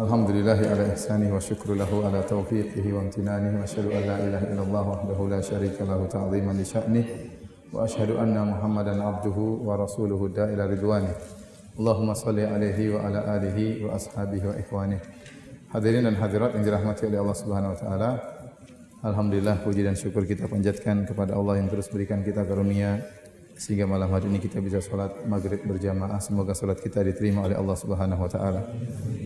Alhamdulillahi ala ihsanihi wa syukru lahu ala taufiqihi wa amtinanihi wa asyhadu an la ilaha illallah wahdahu la syarika lahu ta'ziman li sya'nihi wa asyhadu anna Muhammadan abduhu wa rasuluhu da'ila ridwani. Allahumma salli alaihi wa ala alihi wa ashabihi wa ikhwanihi. Hadirin dan hadirat yang dirahmati oleh Allah Subhanahu wa taala. Alhamdulillah, puji dan syukur kita panjatkan kepada Allah yang terus berikan kita karunia sehingga malam hari ini kita bisa salat maghrib berjamaah. Semoga salat kita diterima oleh Allah Subhanahu wa taala.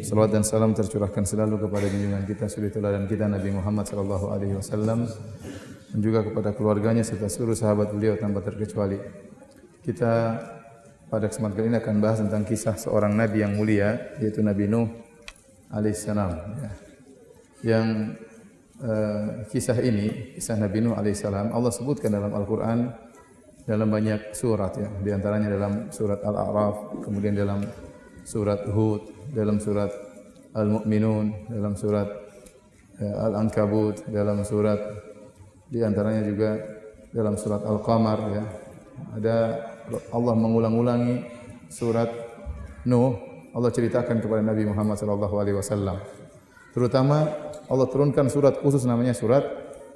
Salawat dan salam tercurahkan selalu kepada junjungan kita suri teladan kita Nabi Muhammad sallallahu alaihi wasallam dan juga kepada keluarganya serta seluruh sahabat beliau tanpa terkecuali. Kita pada kesempatan kali ini akan bahas tentang kisah seorang nabi yang mulia, yaitu Nabi Nuh alaihissalam. Yang kisah ini, kisah Nabi Nuh alaihissalam, Allah sebutkan dalam Al-Quran dalam banyak surat, ya. Di antaranya dalam surat Al-A'raf, kemudian dalam surat Hud, dalam surat Al-Mu'minun, dalam surat Al-Ankabut, dalam surat di antaranya juga dalam surat Al-Qamar, ya. Ada Allah mengulang-ulangi surat Nuh. Allah ceritakan kepada Nabi Muhammad sallallahu alaihi wasallam. Terutama Allah turunkan surat khusus namanya surat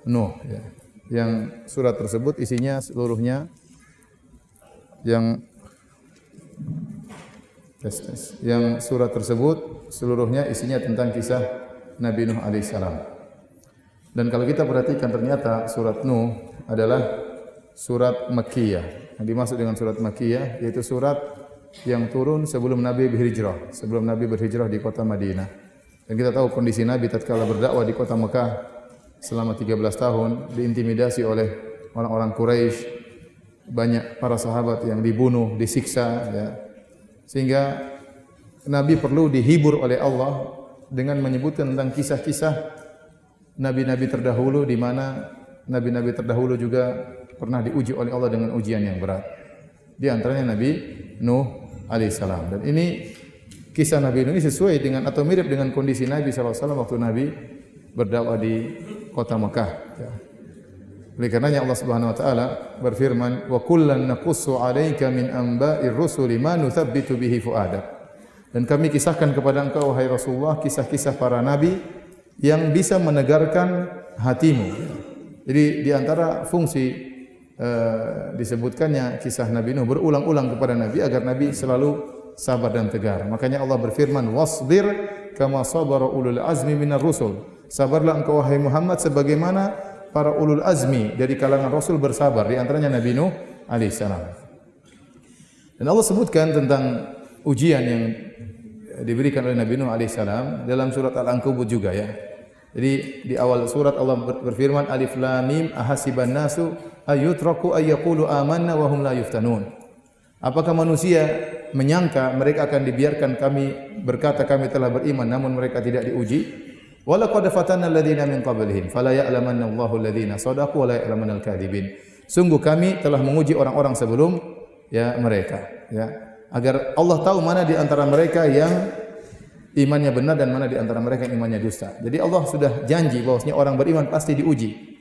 Nuh, ya. Yang surat tersebut isinya seluruhnya yang surat tersebut seluruhnya isinya tentang kisah Nabi Nuh alaihissalam. Dan kalau kita perhatikan ternyata surat Nuh adalah surat Makkiyah. Yang dimaksud dengan surat Makkiyah yaitu surat yang turun sebelum Nabi berhijrah, sebelum Nabi berhijrah di kota Madinah. Dan kita tahu kondisi Nabi tatkala berdakwah di kota Mekah selama 13 tahun, diintimidasi oleh orang-orang Quraisy, banyak para sahabat yang dibunuh, disiksa, ya. Sehingga Nabi perlu dihibur oleh Allah dengan menyebutkan tentang kisah-kisah nabi-nabi terdahulu, di mana nabi-nabi terdahulu juga pernah diuji oleh Allah dengan ujian yang berat. Di antaranya Nabi Nuh alaihissalam. Dan ini kisah Nabi Nuh ini sesuai dengan atau mirip dengan kondisi Nabi SAW waktu Nabi berdakwah di kota Mekah, ya. Oleh karenanya Allah Subhanahu wa taala berfirman, "Wa kullan naqussu 'alaika min anba'ir rusuli ma nuthabbitu bihi fu'adak." Dan kami kisahkan kepada engkau wahai Rasulullah kisah-kisah para nabi yang bisa menegarkan hatimu. Jadi di antara fungsi disebutkannya kisah Nabi Nuh berulang-ulang kepada Nabi agar Nabi selalu sabar dan tegar. Makanya Allah berfirman, "Wasbir kama sabara ulul azmi minar rusul." Sabarlah engkau wahai Muhammad sebagaimana para ulul azmi dari kalangan Rasul bersabar, di antaranya Nabi Nuh alaihissalam. Dan Allah sebutkan tentang ujian yang diberikan oleh Nabi Nuh alaihissalam dalam surat Al-Ankabut juga, ya. Jadi di awal surat Allah berfirman, Alif Lam Mim ahasiban nasu ayyutraku ayyaqulu amanna wa hum la yuftanun. Apakah manusia menyangka mereka akan dibiarkan kami berkata kami telah beriman namun mereka tidak diuji? Walaqad fatanna alladziina min qablihim fala ya'lamanna Allahu alladziina shadaqu wa la ya'lamanal kadzibin. Sungguh kami telah menguji orang-orang sebelum mereka, ya, agar Allah tahu mana di antara mereka yang imannya benar dan mana di antara mereka yang imannya dusta. Jadi Allah sudah janji bahwasanya orang beriman pasti diuji.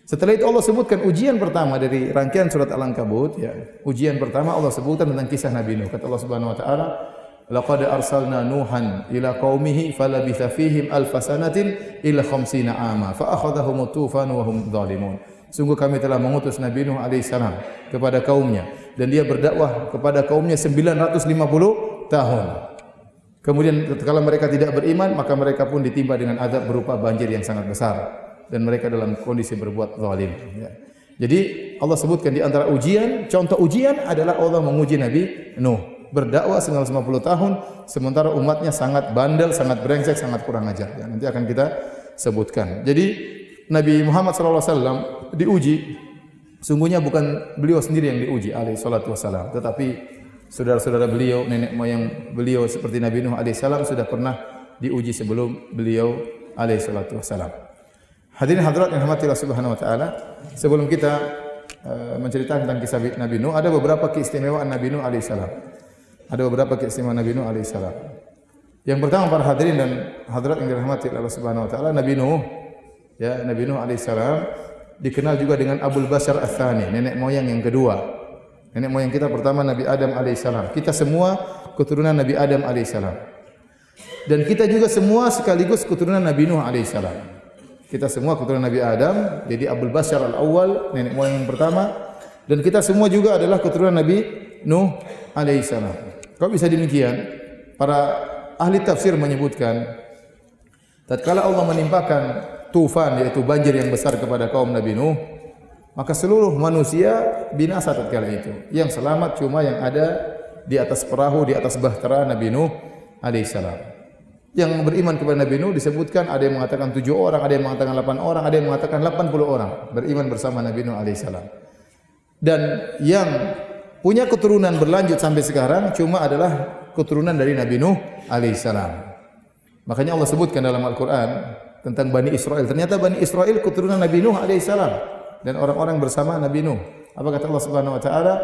Setelah itu Allah sebutkan ujian pertama dari rangkaian surat Al-Ankabut, ya. Ujian pertama Allah sebutkan tentang kisah Nabi Nuh. Kata Allah Subhanahu wa taala, "Laqad arsalna Nuhan ila qaumihi falabitha fihim alfasanatin ila khamsina ama fa akhadhahum tufan wa hum zalimun." Sungguh kami telah mengutus Nabi Nuh alaihissalam kepada kaumnya dan dia berdakwah kepada kaumnya 950 tahun. Kemudian tatkala mereka tidak beriman, maka mereka pun ditimpa dengan azab berupa banjir yang sangat besar dan mereka dalam kondisi berbuat zalim, ya. Jadi Allah sebutkan di antara ujian, contoh ujian adalah Allah menguji Nabi Nuh. Berdakwah 950 tahun sementara umatnya sangat bandel, sangat brengsek, sangat kurang ajar, ya. Nanti akan kita sebutkan. Jadi Nabi Muhammad SAW diuji, sungguhnya bukan beliau sendiri yang diuji alaihi salatu wassalam, tetapi saudara-saudara beliau, nenek moyang beliau seperti Nabi Nuh alaihi salam sudah pernah diuji sebelum beliau alaihi salatu wassalam. Hadirin hadirat yang dirahmati Allah Subhanahu wa taala, sebelum kita menceritakan tentang kisah Nabi Nuh, ada beberapa keistimewaan Nabi Nuh alaihi salam. Ada beberapa keistimewaan Nabi Nuh alaihissalam. Yang pertama para hadirin dan hadirat yang dirahmati Allah Subhanahu wa taala, Nabi Nuh, ya, Nabi Nuh alaihissalam dikenal juga dengan Abul Bashar Ats-Tsani, nenek moyang yang kedua. Nenek moyang kita pertama Nabi Adam alaihissalam. Kita semua keturunan Nabi Adam alaihissalam. Dan kita juga semua sekaligus keturunan Nabi Nuh alaihissalam. Kita semua keturunan Nabi Adam, jadi Abul Bashar al-Awwal, nenek moyang yang pertama. Dan kita semua juga adalah keturunan Nabi Nuh alaihissalam. Kalau bisa demikian, para ahli tafsir menyebutkan, tatkala Allah menimpakan tufan, yaitu banjir yang besar kepada kaum Nabi Nuh, maka seluruh manusia binasa tatkala itu. Yang selamat cuma yang ada di atas perahu, di atas bahtera Nabi Nuh alaihissalam. Yang beriman kepada Nabi Nuh disebutkan ada yang mengatakan 7 orang, ada yang mengatakan 8 orang, ada yang mengatakan 80 orang beriman bersama Nabi Nuh alaihissalam. Dan yang punya keturunan berlanjut sampai sekarang cuma adalah keturunan dari Nabi Nuh alaihissalam. Makanya Allah sebutkan dalam Al-Quran tentang Bani Israel. Ternyata Bani Israel keturunan Nabi Nuh alaihissalam dan orang-orang bersama Nabi Nuh. Apa kata Allah Subhanahu wa taala?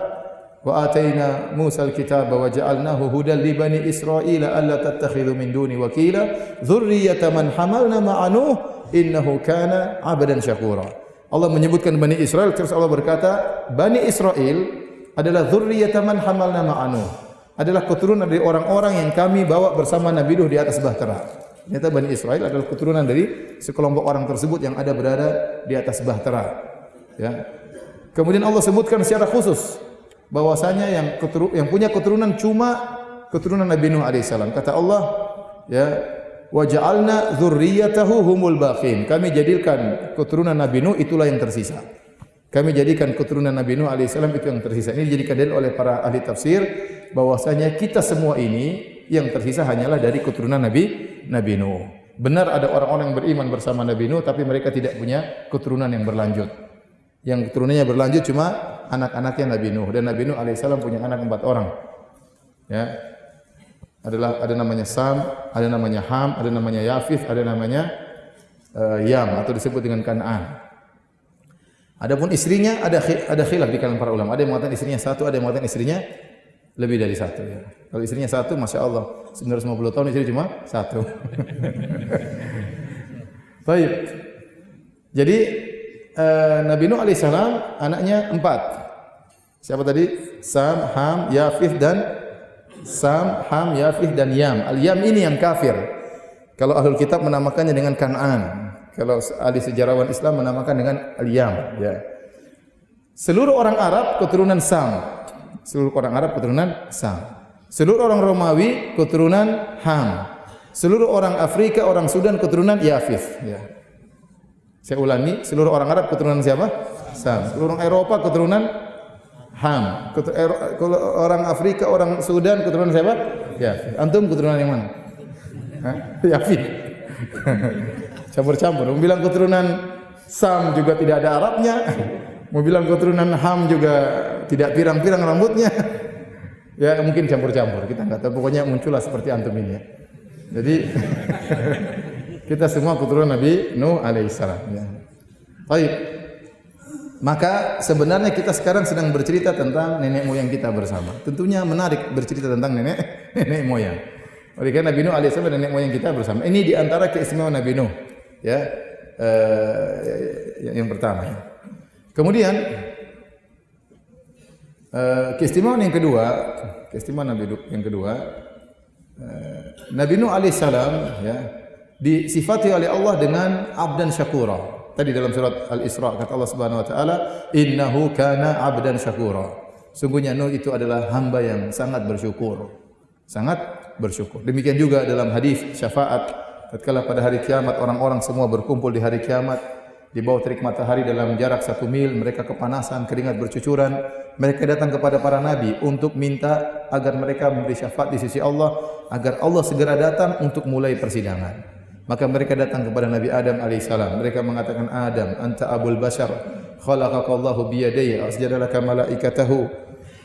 Wa ataina Musa al-kitaba wa ja'alnahu hudan li bani Israil alla tattakhidhu min duni wakila dzurriyyata man hamalna ma'a Nuh innahu kana 'abdan syakura. Allah menyebutkan Bani Israel, terus Allah berkata, Bani Israel adalah dzurriyyata man hamalna ma'a Nuh. Adalah keturunan dari orang-orang yang kami bawa bersama Nabi Nuh di atas bahtera. Ternyata Bani Israel adalah keturunan dari sekelompok orang tersebut yang ada berada di atas bahtera. Ya. Kemudian Allah sebutkan secara khusus bahwasanya yang punya keturunan cuma keturunan Nabi Nuh alaihissalam. Kata Allah, ya, wa ja'alna dzurriyyatahu humul baqin. Kami jadikan keturunan Nabi Nuh itulah yang tersisa. Kami jadikan keturunan Nabi Nuh alaihissalam itu yang tersisa. Ini dijadikan dalil oleh para ahli tafsir bahwasanya kita semua ini yang tersisa hanyalah dari keturunan Nabi Nuh. Benar ada orang-orang yang beriman bersama Nabi Nuh tapi mereka tidak punya keturunan yang berlanjut. Yang keturunannya berlanjut cuma anak-anaknya Nabi Nuh, dan Nabi Nuh alaihissalam punya anak 4 orang. Ya. Ada namanya Sam, ada namanya Ham, ada namanya Yafith, ada namanya Yam atau disebut dengan Kan'an. Adapun istrinya ada khilaf di kalangan para ulama. Ada yang mengatakan istrinya 1, ada yang mengatakan istrinya lebih dari 1 ya. Kalau istrinya 1, Masya Allah 950 tahun istri cuma 1. Baik. Jadi Nabi Nuh alaihissalam anaknya 4. Siapa tadi? Sam, Ham, Yafith dan Yam. Al-Yam ini yang kafir. Kalau ahlul kitab menamakannya dengan Kan'an. Kalau ahli sejarawan Islam menamakan dengan Al-Yam. Ya. Seluruh orang Arab keturunan Sam. Seluruh orang Arab keturunan Sam. Seluruh orang Romawi keturunan Ham. Seluruh orang Afrika, orang Sudan keturunan Yafith. Ya. Saya ulangi, seluruh orang Arab keturunan siapa? Sam. Seluruh orang Eropa keturunan Ham. Kalau orang Afrika, orang Sudan keturunan siapa? Ya. Antum keturunan yang mana? Yafith. Campur-campur. Mau bilang keturunan Sam juga tidak ada Arabnya. Mau bilang keturunan Ham juga tidak pirang-pirang rambutnya. Ya mungkin campur-campur. Kita enggak tahu. Pokoknya muncullah seperti antum ini ya. Jadi kita semua keturunan Nabi Nuh alaihissalam. Ya. Baik. Maka sebenarnya kita sekarang sedang bercerita tentang nenek moyang kita bersama. Tentunya menarik bercerita tentang nenek moyang. Oleh karena Nabi Nuh alaihissalam dan nenek moyang kita bersama. Ini di antara keistimewaan Nabi Nuh. Ya, yang pertama. Ya. Kemudian keistimewaan yang kedua, keistimewaan Nabi Nuh yang kedua, Nabi Nuh alaihissalam ya disifati oleh Allah dengan abdan syakura. Tadi dalam surat Al-Isra kata Allah Subhanahu wa taala, "Innahu kana abdan syakura." Sungguhnya Nuh itu adalah hamba yang sangat bersyukur. Sangat bersyukur. Demikian juga dalam hadis syafaat, tatkala pada hari kiamat orang-orang semua berkumpul di hari kiamat di bawah terik matahari dalam jarak 1 mil, mereka kepanasan, keringat bercucuran. Mereka datang kepada para nabi untuk minta agar mereka memberi syafaat di sisi Allah, agar Allah segera datang untuk mulai persidangan. Maka mereka datang kepada Nabi Adam alaihissalam. Mereka mengatakan, Adam, anta abul bashar, khalaqakallahu biyadayya, asjada laka malaikatahu,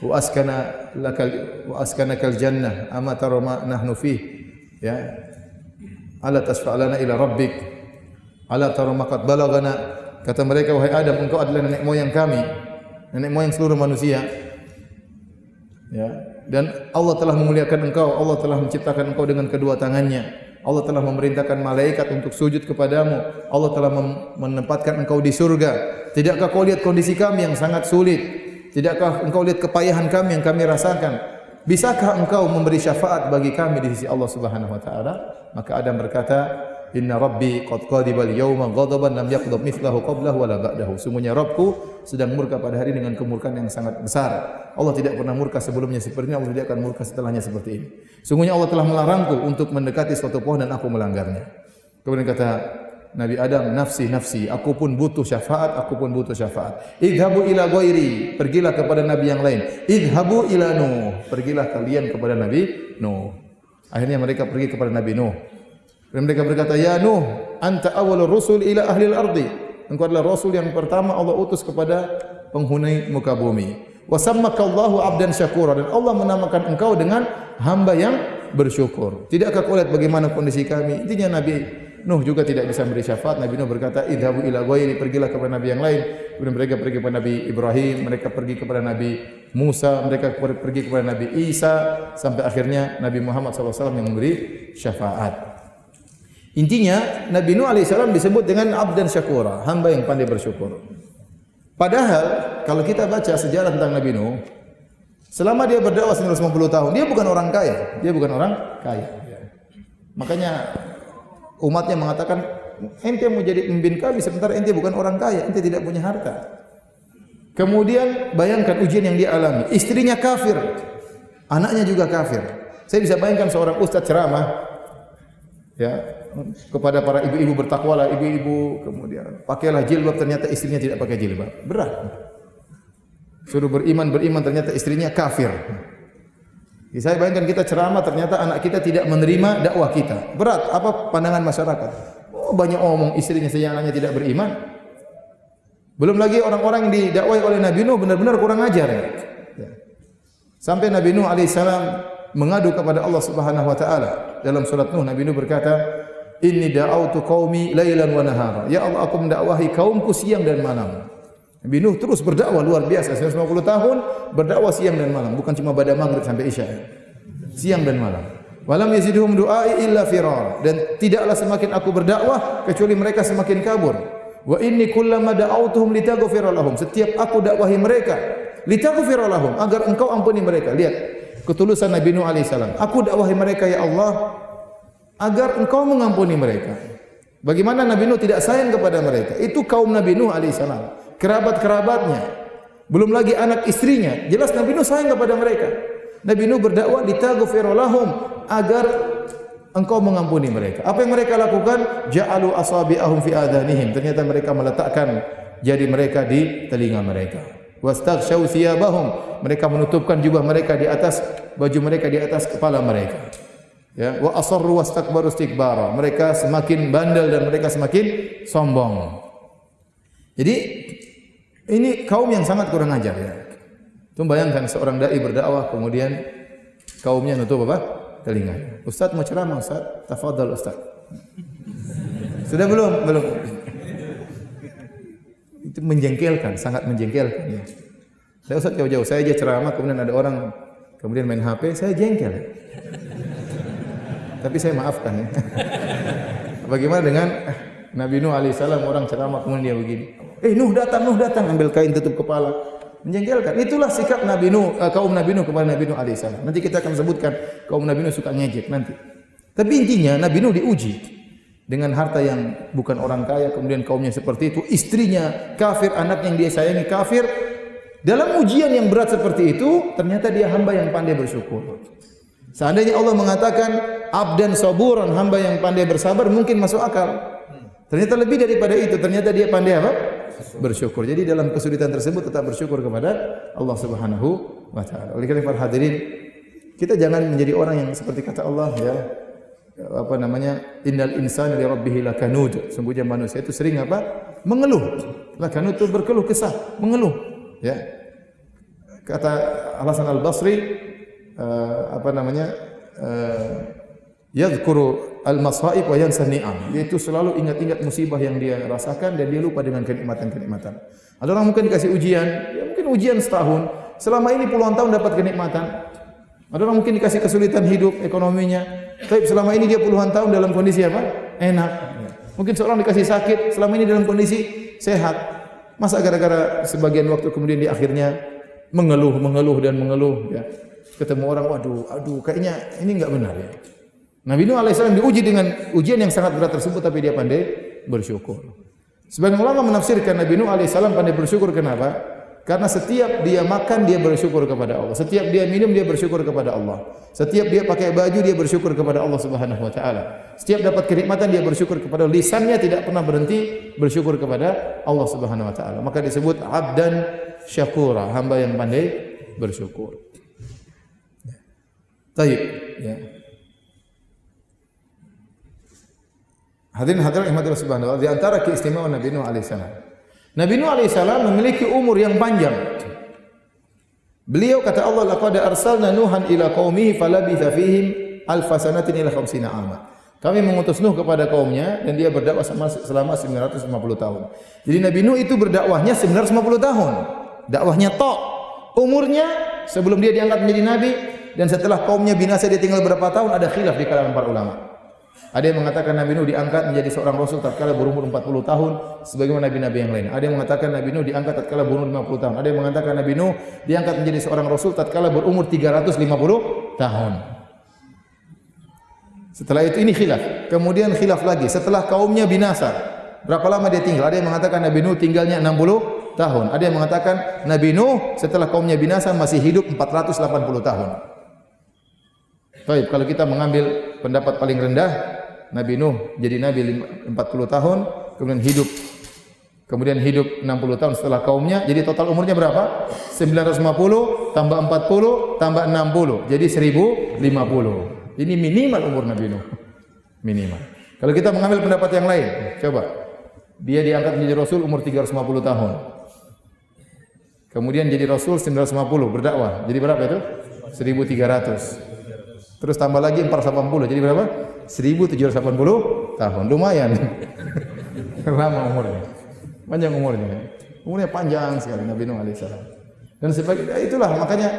wa askanakal jannah, ama tara ma nahnu fih. Ya. Ala tasfa'lana ila rabbik. Ala tara ma qad balagana. Kata mereka, wahai Adam, engkau adalah nenek moyang kami, nenek moyang seluruh manusia. Ya. Dan Allah telah memuliakan engkau, Allah telah menciptakan engkau dengan kedua tangannya. Allah telah memerintahkan malaikat untuk sujud kepadamu. Allah telah menempatkan engkau di surga. Tidakkah kau lihat kondisi kami yang sangat sulit? Tidakkah engkau lihat kepayahan kami yang kami rasakan? bisakah engkau memberi syafaat bagi kami di sisi Allah Subhanahu wa taala? Maka Adam berkata, inna rabbi qad qadibal yawma ghadaban lam yaqdab mithlahu qablahu wala ba'dahu. Sungguhnya Rabbku sedang murka pada hari dengan kemurkaan yang sangat besar. Allah tidak pernah murka sebelumnya seperti ini, Allah tidak akan murka setelahnya seperti ini. Sungguhnya Allah telah melarangku untuk mendekati suatu pohon dan aku melanggarnya. Kemudian kata Nabi Adam, nafsi nafsi, aku pun butuh syafaat, aku pun butuh syafaat. Idhabu ila ghairi, pergilah kepada nabi yang lain. Idhabu ila Nuh, pergilah kalian kepada Nabi Nuh. Akhirnya mereka pergi kepada Nabi Nuh. Dan mereka berkata, ya Nuh, anta awwalur rusul ila ahli al-ardi. Engkau adalah rasul yang pertama Allah utus kepada penghuni muka bumi. Wa sammaka Allahu 'abdan syakura, dan Allah menamakan engkau dengan hamba yang bersyukur. Tidakkah kau lihat bagaimana kondisi kami? Intinya Nabi Nuh juga tidak bisa memberi syafaat. Nabi Nuh berkata, idhabu ila ghairi, pergilah kepada nabi yang lain. Kemudian mereka pergi kepada Nabi Ibrahim, mereka pergi kepada Nabi Musa, mereka pergi kepada Nabi Isa, sampai akhirnya Nabi Muhammad SAW yang memberi syafaat. Intinya Nabi Nuh alaihissalam disebut dengan abdan syakura, hamba yang pandai bersyukur. Padahal kalau kita baca sejarah tentang Nabi Nuh, selama dia berdakwah 950 tahun, dia bukan orang kaya, Makanya umatnya mengatakan, ente mau jadi pemimpin kami sementara ente bukan orang kaya, ente tidak punya harta. Kemudian bayangkan ujian yang dia alami, istrinya kafir, anaknya juga kafir. Saya bisa bayangkan seorang ustaz ceramah, ya, kepada para ibu-ibu, bertakwalah ibu-ibu, kemudian pakailah jilbab, ternyata istrinya tidak pakai jilbab, berat. Suruh beriman ternyata istrinya kafir. Saya bayangkan kita ceramah, ternyata anak kita tidak menerima dakwah kita. Berat, apa pandangan masyarakat? Oh, banyak omong istrinya saja anaknya tidak beriman. Belum lagi orang-orang yang didakwai oleh Nabi Nuh benar-benar kurang ajar. Ya. Sampai Nabi Nuh alaihissalam mengadu kepada Allah Subhanahu wa taala. Dalam surat Nuh, Nabi Nuh berkata, "Inni da'autu qaumi lailan wa nahara." Ya Allah, aku mendakwahi kaumku siang dan malam. Nabi Nuh terus berdakwah luar biasa, 950 tahun berdakwah siang dan malam, bukan cuma pada maghrib sampai isya. Siang dan malam. Walam yazidhum du'ai illa firar, dan tidaklah semakin aku berdakwah kecuali mereka semakin kabur. Wa inni kullama da'autuhum litaghfira lahum, setiap aku dakwahi mereka litaghfira lahum, agar engkau ampuni mereka. Lihat ketulusan Nabi Nuh alaihissalam. Aku dakwahi mereka ya Allah agar engkau mengampuni mereka. Bagaimana Nabi Nuh tidak sayang kepada mereka? Itu kaum Nabi Nuh alaihissalam, kerabat-kerabatnya, belum lagi anak istrinya. Jelas Nabi Nuh sayang kepada mereka. Nabi Nuh berdakwah litaghfira lahum, agar engkau mengampuni mereka. Apa yang mereka lakukan? Ja'alu asabi'ahum fi adhanihim. Ternyata mereka meletakkan jari mereka di telinga mereka. Wastaghshaw thiyabahum. Mereka menutupkan jubah mereka di atas baju mereka, di atas kepala mereka. Ya, wa asarru wastakbaru istikbara. Mereka semakin bandel dan mereka semakin sombong. Jadi ini kaum yang sangat kurang ajar, ya. Itu bayangkan seorang dai berdakwah kemudian kaumnya nutup apa? Telinga. Ustaz mau ceramah, Ustaz. Tafadhal Ustaz. Sudah belum? Belum. Itu menjengkelkan, sangat menjengkelkan, ya. Saya Ustaz jauh-jauh, saya aja ceramah kemudian ada orang kemudian main HP, saya jengkel. Tapi saya maafkan, ya. Bagaimana dengan Nabi Nuh alaihissalam, orang ceramah kemudian dia begini. Nuh datang, ambil kain tutup kepala. Menjengkelkan. Itulah sikap Nabi Nuh, kaum Nabi Nuh kepada Nabi Nuh alaihissalam. Nanti kita akan sebutkan kaum Nabi Nuh suka ngejek nanti. Tapi intinya Nabi Nuh diuji dengan harta yang bukan orang kaya, kemudian kaumnya seperti itu, istrinya kafir, anak yang dia sayangi kafir. Dalam ujian yang berat seperti itu, ternyata dia hamba yang pandai bersyukur. Seandainya Allah mengatakan abdan saburan, hamba yang pandai bersabar, mungkin masuk akal. Ternyata lebih daripada itu, ternyata dia pandai apa? Bersyukur. Jadi dalam kesulitan tersebut tetap bersyukur kepada Allah Subhanahu wa taala. Oleh karena para hadirin, kita jangan menjadi orang yang seperti kata Allah, ya. Apa namanya? Innal insana li rabbih lakanud. Sungguhnya manusia itu sering apa? Mengeluh. Lakanud itu berkeluh kesah, mengeluh, ya. Kata Hasan Al-Basri, apa namanya? Yadhkuru al-masaib wa yansa ni'am. Dia itu selalu ingat-ingat musibah yang dia rasakan dan dia lupa dengan kenikmatan-kenikmatan. Ada orang mungkin dikasih ujian, ya mungkin ujian setahun, selama ini puluhan tahun dapat kenikmatan. Ada orang mungkin dikasih kesulitan hidup ekonominya, tapi selama ini dia puluhan tahun dalam kondisi apa? Enak. Mungkin seorang dikasih sakit, selama ini dalam kondisi sehat. Masa gara-gara sebagian waktu kemudian di akhirnya mengeluh, ya. ketemu orang, aduh, kayaknya ini enggak benar ya. Nabi Nuh alaihissalam diuji dengan ujian yang sangat berat tersebut, tapi dia pandai bersyukur. Sebagian ulama menafsirkan Nabi Nuh alaihissalam pandai bersyukur kenapa? Karena setiap dia makan, dia bersyukur kepada Allah. Setiap dia minum, dia bersyukur kepada Allah. Setiap dia pakai baju, dia bersyukur kepada Allah Subhanahu wa taala. Setiap dapat kenikmatan, dia bersyukur kepada Allah. Lisannya tidak pernah berhenti bersyukur kepada Allah Subhanahu wa taala. Maka disebut abdan syakura, hamba yang pandai bersyukur. Baik, ya. Hadirin hadirat rahmatillah subhanahu wa ta'ala, di antara keistimewaan Nabi Nuh alaihissalam. Nabi Nuh alaihissalam memiliki umur yang panjang. Beliau kata Allah, laqad arsalna Nuhan ila qaumihi falabitha fihim alfa sanatin ila khamsina ama. Kami mengutus Nuh kepada kaumnya dan dia berdakwah selama 950 tahun. Jadi Nabi Nuh itu berdakwahnya 950 tahun. Dakwahnya tok. Umurnya sebelum dia diangkat menjadi nabi dan setelah kaumnya binasa dia tinggal berapa tahun, ada khilaf di kalangan para ulama. Ada yang mengatakan Nabi Nuh diangkat menjadi seorang rasul tatkala berumur 40 tahun sebagaimana nabi-nabi yang lain. Ada yang mengatakan Nabi Nuh diangkat tatkala berumur 50 tahun. Ada yang mengatakan Nabi Nuh diangkat menjadi seorang rasul tatkala berumur 350 tahun. Setelah itu ini khilaf. Kemudian khilaf lagi setelah kaumnya binasa. Berapa lama dia tinggal? Ada yang mengatakan Nabi Nuh tinggalnya 60 tahun. Ada yang mengatakan Nabi Nuh setelah kaumnya binasa masih hidup 480 tahun. Baik, kalau kita mengambil pendapat paling rendah, Nabi Nuh jadi nabi 40 tahun, kemudian hidup 60 tahun setelah kaumnya, jadi total umurnya berapa? 950 tambah 40 tambah 60, jadi 1050. Ini minimal umur Nabi Nuh. Minimal. Kalau kita mengambil pendapat yang lain, coba. Dia diangkat menjadi rasul umur 350 tahun. Kemudian jadi rasul 950 berdakwah. Jadi berapa itu? 1300. Terus tambah lagi 480, jadi berapa? 1780 tahun. Lumayan. Lama umurnya. Panjang umurnya. Umurnya panjang sekali Nabi Nuh alaihissalam. Dan itulah makanya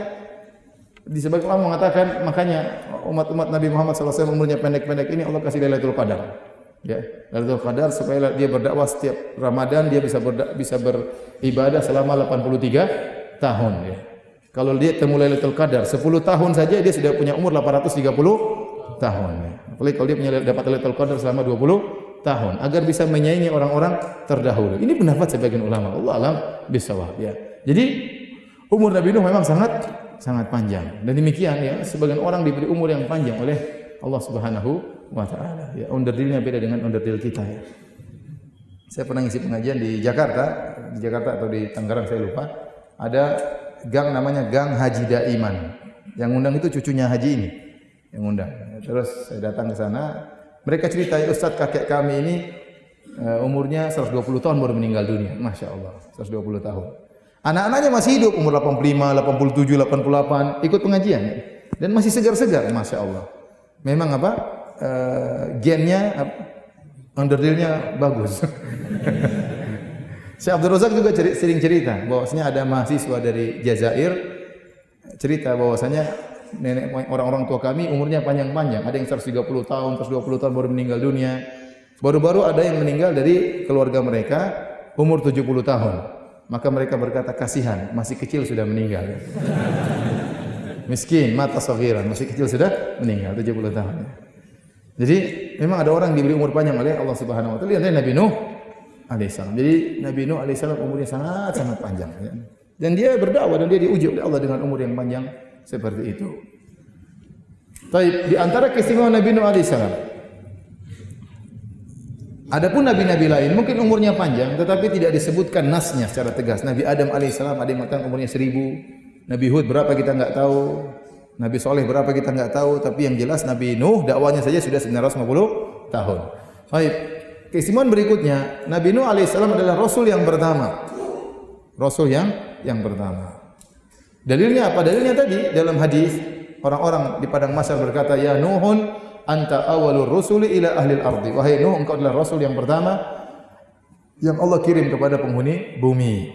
di sebagian ulama mengatakan makanya umat-umat Nabi Muhammad SAW umurnya pendek-pendek ini Allah kasih Lailatul Qadar. Ya, Lailatul Qadar supaya dia berdakwah setiap Ramadan, dia bisa beribadah selama 83 tahun ya. Kalau dia temu Lailatul Qadar 10 tahun saja dia sudah punya umur 830 tahun. Apalagi kalau dia punya dapat Lailatul Qadar selama 20 tahun agar bisa menyaingi orang-orang terdahulu. Ini pendapat sebagian ulama. Allah alam bisawab ya. Jadi umur Nabi Nuh memang sangat panjang. Dan demikian ya, sebagian orang diberi umur yang panjang oleh Allah Subhanahu wa taala. Ya, onderdilnya beda dengan onderdil kita ya. Saya pernah ngisi pengajian di Jakarta atau di Tangerang saya lupa. Ada gang namanya Gang Haji Daiman. Yang undang itu cucunya Haji ini yang undang. Terus saya datang ke sana, mereka cerita, ya Ustaz, kakek kami ini umurnya 120 tahun baru meninggal dunia. Masya Allah, 120 tahun. Anak-anaknya masih hidup, umur 85, 87, 88, ikut pengajian dan masih segar-segar, Masya Allah. Memang apa? Gennya, onderdilnya bagus. Syekh Abdul Razak juga sering cerita bahwasanya ada mahasiswa dari Jazair cerita bahwasanya nenek orang-orang tua kami umurnya panjang-panjang, ada yang 130 tahun, 120 tahun baru meninggal dunia. Baru-baru ada yang meninggal dari keluarga mereka umur 70 tahun. Maka mereka berkata, kasihan, masih kecil sudah meninggal. Miskin, mata saghiran, masih kecil sudah meninggal 70 tahun. Jadi memang ada orang diberi umur panjang oleh Allah Subhanahu wa taala. Lihat Nabi Nuh alaihissalam. Jadi Nabi Nuh alaihissalam umurnya sangat panjang ya. Dan dia berdakwah dan dia diuji oleh Allah dengan umur yang panjang seperti itu. Baik, di antara keistimewaan Nabi Nuh alaihissalam. Adapun nabi-nabi lain mungkin umurnya panjang tetapi tidak disebutkan nasnya secara tegas. Nabi Adam alaihissalam ada yang mengatakan umurnya 1000. Nabi Hud berapa kita enggak tahu. Nabi Saleh berapa kita enggak tahu, tapi yang jelas Nabi Nuh dakwanya saja sudah 950 tahun. Baik. Keistimewaan berikutnya, Nabi Nuh alaihissalam adalah rasul yang pertama. Rasul yang pertama. Dalilnya apa? Dalilnya tadi dalam hadis orang-orang di padang mahsyar berkata, "Ya Nuhun, anta awwalur rusuli ila ahlil ardi." Wahai Nuh, engkau adalah rasul yang pertama yang Allah kirim kepada penghuni bumi.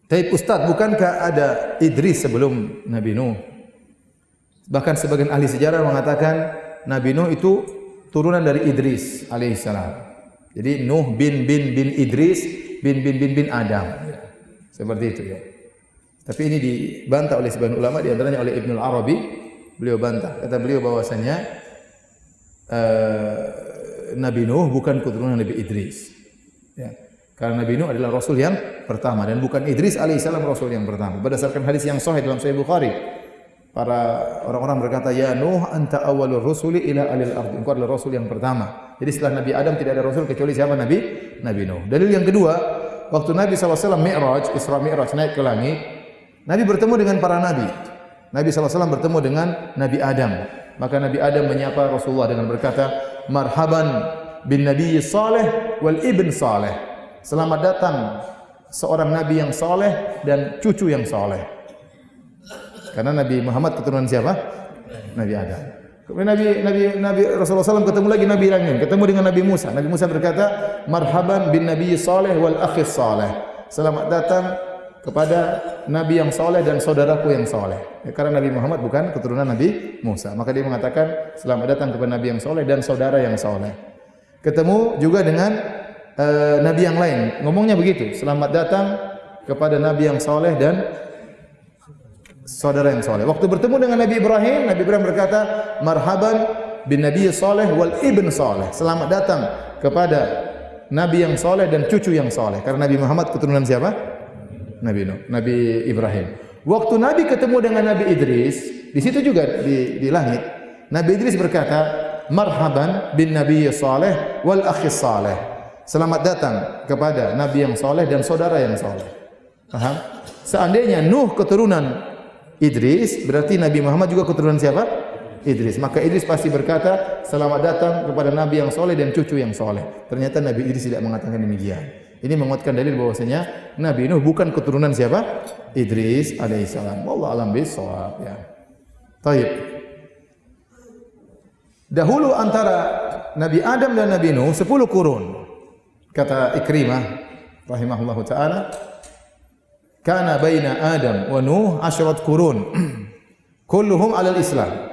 Tapi Ustaz, bukankah ada Idris sebelum Nabi Nuh? Bahkan sebagian ahli sejarah mengatakan Nabi Nuh itu turunan dari Idris alaihissalam. Jadi Nuh bin Idris bin Adam. Seperti itu ya. Tapi ini dibantah oleh sebagian ulama, di antaranya oleh Ibnu Arabi. Beliau bantah. Kata beliau bahwasanya Nabi Nuh bukan keturunan Nabi Idris. Ya. Karena Nabi Nuh adalah Rasul yang pertama dan bukan Idris alaihissalam Rasul yang pertama. Berdasarkan hadis yang sahih dalam Sahih Bukhari, para orang-orang berkata, ya Nuh anta awwalur rusuli ila alil ardi. Engkau adalah Rasul yang pertama. Jadi setelah Nabi Adam tidak ada Rasul kecuali siapa? Nabi Nuh. Dalil yang kedua, waktu Nabi SAW Mi'raj, Isra Mi'raj naik ke langit, Nabi bertemu dengan para Nabi. Nabi SAW bertemu dengan Nabi Adam. Maka Nabi Adam menyapa Rasulullah dengan berkata, marhaban bin Nabi Saleh wal Ibn Saleh. Selamat datang seorang Nabi yang saleh dan cucu yang saleh. Karena Nabi Muhammad keturunan siapa? Nabi Adam. Kemudian Nabi Rasulullah SAW ketemu lagi Nabi lain, ketemu dengan Nabi Musa. Nabi Musa berkata, marhaban bin Nabi Saleh wal Akhis Saleh. Selamat datang kepada Nabi yang saleh dan saudaraku yang saleh. Ya, karena Nabi Muhammad bukan keturunan Nabi Musa. Maka dia mengatakan, selamat datang kepada Nabi yang saleh dan saudara yang saleh. Ketemu juga dengan Nabi yang lain. Ngomongnya begitu, selamat datang kepada Nabi yang saleh dan saudara yang saleh. Waktu bertemu dengan Nabi Ibrahim berkata, marhaban bin Nabi saleh wal ibn saleh. Selamat datang kepada Nabi yang saleh dan cucu yang saleh. Karena Nabi Muhammad keturunan siapa? Nabi Ibrahim. Waktu Nabi ketemu dengan Nabi Idris, di situ juga di langit, Nabi Idris berkata, marhaban bin Nabi saleh wal akhis saleh. Selamat datang kepada Nabi yang saleh dan saudara yang saleh. Paham? Seandainya Nuh keturunan Idris, berarti Nabi Muhammad juga keturunan siapa? Idris. Maka Idris pasti berkata, selamat datang kepada Nabi yang soleh dan cucu yang soleh. Ternyata Nabi Idris tidak mengatakan demikian. Ini menguatkan dalil bahwasanya Nabi Nuh bukan keturunan siapa? Idris alaihissalam. Wallahu a'lam bishawab. Ya. Taib. Dahulu antara Nabi Adam dan Nabi Nuh 10 kurun. Kata Ikrimah rahimahullahu taala, kana baina Adam wa Nuh 10 kurun. Kulluhum 'alal Islam.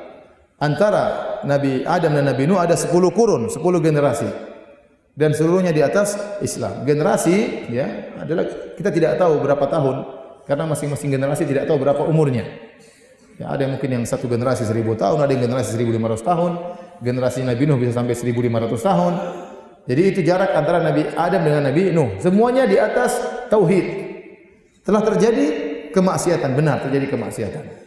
Antara Nabi Adam dan Nabi Nuh ada 10 kurun, 10 generasi. Dan seluruhnya di atas Islam. Generasi ya adalah kita tidak tahu berapa tahun karena masing-masing generasi tidak tahu berapa umurnya. Ya, ada yang mungkin yang satu generasi 1000 tahun, ada yang generasi 1500 tahun, generasi Nabi Nuh bisa sampai 1500 tahun. Jadi itu jarak antara Nabi Adam dengan Nabi Nuh. Semuanya di atas tauhid. Telah terjadi kemaksiatan, benar terjadi kemaksiatan.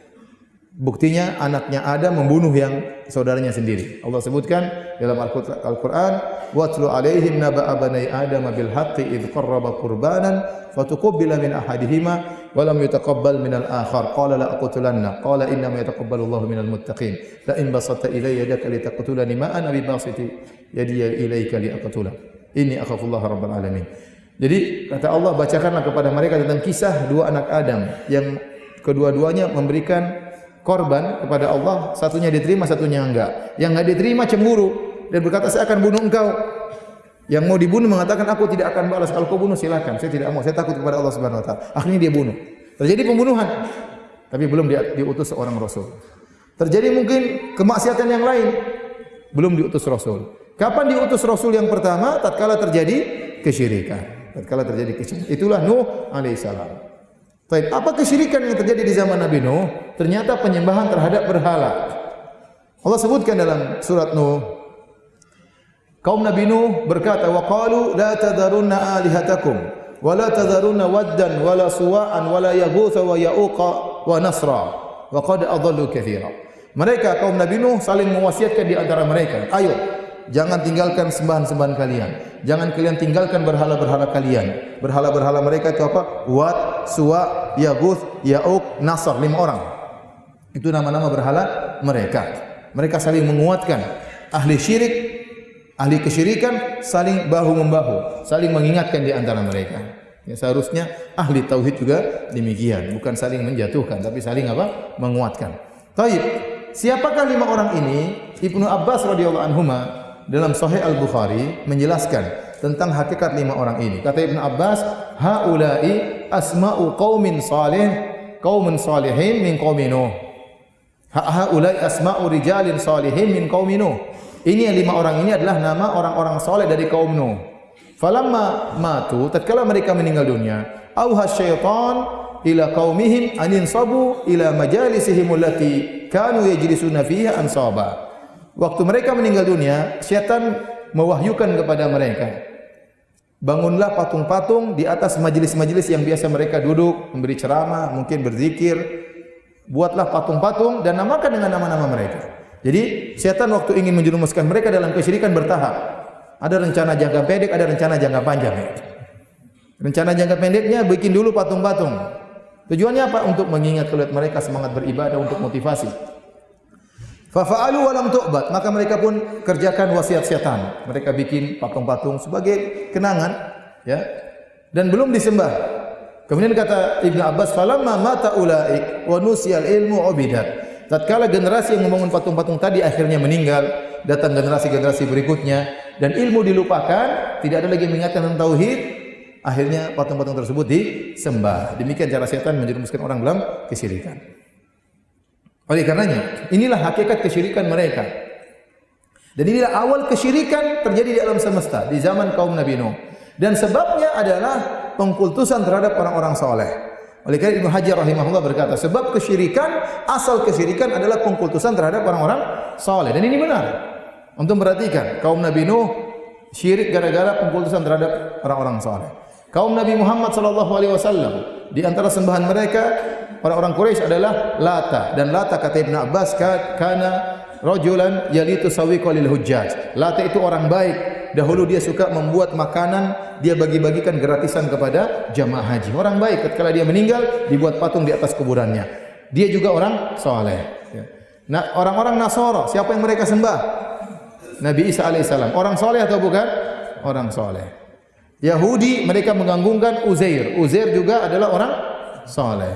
Buktinya anaknya Adam membunuh yang saudaranya sendiri. Allah sebutkan dalam Al-Quran, وَاتْلُ عَلَيْهِمْ نَبَأَ بَنِي آدَمَ بِالْحَقِّ إِذْ قَرَّبَ قُرْبَانًا فَتُقُبِّلَ مِنْ أَحَدِهِمَا وَلَمْ يُتَقَبَّلْ مِنَ الْآخَرِ قَالَ لَأَقْتُلَنَّكَ قَالَ إِنَّمَا يَتَقَبَّلُ اللَّهُ مِنَ الْمُتَّقِينَ لَئِنْ بَسَطتَ إِلَيَّ يَدَكَ لِتَقْتُلَنِي مَا أَنَا بِبَاسِطٍ يَدِيَ إِلَيْكَ لِأَقْتُلَكَ إِنِّي أَخَافُ اللَّهَ رَبَّ الْعَالَمِينَ. Jadi kata Allah, bacakanlah kepada mereka tentang kisah dua anak Adam yang kedua-duanya memberikan korban kepada Allah, satunya diterima, satunya enggak. Yang enggak diterima cemburu dan berkata, saya akan bunuh engkau. Yang mau dibunuh mengatakan, aku tidak akan balas. Kalau kau bunuh silakan, saya tidak mau. Saya takut kepada Allah Subhanahu wa taala. Akhirnya dia bunuh. Terjadi pembunuhan. Tapi belum diutus seorang rasul. Terjadi mungkin kemaksiatan yang lain, belum diutus rasul. Kapan diutus rasul yang pertama? Tatkala terjadi kesyirikan. Tatkala terjadi kesyirikan. Itulah Nuh alaihissalam. Baik, apa kesyirikan yang terjadi di zaman Nabi Nuh? Ternyata penyembahan terhadap berhala. Allah sebutkan dalam surat Nuh, kaum Nabi Nuh berkata, wa qalu la tadharunna alihatakum wa la tadharunna waddan wa la suwa'an wa la yaghutha wa ya'uqa wa nasra wa qad adallu katsira. Mereka kaum Nabi Nuh saling mewasiatkan di antara mereka, ayo jangan tinggalkan sembahan-sembahan kalian. Jangan kalian tinggalkan berhala-berhala kalian. Berhala-berhala mereka itu apa? Wat, Suwa, Yaguth, Ya'uq, Nasr, 5 orang. Itu nama-nama berhala mereka. Mereka saling menguatkan. Ahli syirik, ahli kesyirikan saling bahu-membahu, saling mengingatkan di antara mereka. Ya, seharusnya ahli tauhid juga demikian, bukan saling menjatuhkan, tapi saling apa? Menguatkan. Taib. Siapakah 5 orang ini? Ibnu Abbas radhiyallahu anhuma dalam Sahih Al-Bukhari menjelaskan tentang hakikat 5 orang ini. Kata Ibnu Abbas, haula'i asma'u qaumin salihin min qaumi Nuh. Haula'i asma'u rijalin salihin min qaumi Nuh. Ini 5 orang ini adalah nama orang-orang saleh dari kaum Nuh. Falamma matu, tatkala mereka meninggal dunia, auha syaitan ila qaumihim anin sabu ila majalisihim allati kanu yajlisuna fiha ansaba. Waktu mereka meninggal dunia, syaitan mewahyukan kepada mereka, bangunlah patung-patung di atas majelis-majelis yang biasa mereka duduk, memberi ceramah, mungkin berzikir. Buatlah patung-patung dan namakan dengan nama-nama mereka. Jadi syaitan waktu ingin menjerumuskan mereka dalam kesyirikan bertahap. Ada rencana jangka pendek, ada rencana jangka panjang. Rencana jangka pendeknya bikin dulu patung-patung. Tujuannya apa? Untuk mengingat keluar mereka semangat beribadah, untuk motivasi. Fafa'alu wa lam tu'bad, maka mereka pun kerjakan wasiat syaitan. Mereka bikin patung-patung sebagai kenangan, ya. Dan belum disembah. Kemudian kata Ibnu Abbas, falamma mata ulaik wa nusiyal ilmu ubidat. Tatkala generasi yang membangun patung-patung tadi akhirnya meninggal, datang generasi-generasi berikutnya dan ilmu dilupakan, tidak ada lagi mengingatkan tentang tauhid, akhirnya patung-patung tersebut disembah. Demikian cara setan menjerumuskan orang dalam kesyirikan. Oleh karenanya, inilah hakikat kesyirikan mereka. Dan inilah awal kesyirikan terjadi di alam semesta di zaman kaum Nabi Nuh. Dan sebabnya adalah pengkultusan terhadap orang-orang saleh. Oleh karena Ibnu Hajar rahimahullah berkata, sebab kesyirikan, asal kesyirikan adalah pengkultusan terhadap orang-orang saleh. Dan ini benar. Untuk perhatikan, kaum Nabi Nuh syirik gara-gara pengkultusan terhadap orang-orang saleh. Kaum Nabi Muhammad sallallahu alaihi wasallam, di antara sembahan mereka orang-orang Quraisy adalah Lata, dan Lata kata Ibnu Abbas kana rajulan yalitu sawiqa lil hujjaj. Lata itu orang baik. Dahulu dia suka membuat makanan, dia bagi-bagikan gratisan kepada jamaah haji. Orang baik, ketika dia meninggal dibuat patung di atas kuburannya. Dia juga orang saleh. Nah, orang-orang Nasara, siapa yang mereka sembah? Nabi Isa alaihissalam. Orang saleh atau bukan? Orang saleh. Yahudi mereka menggangungkan Uzair. Uzair juga adalah orang saleh.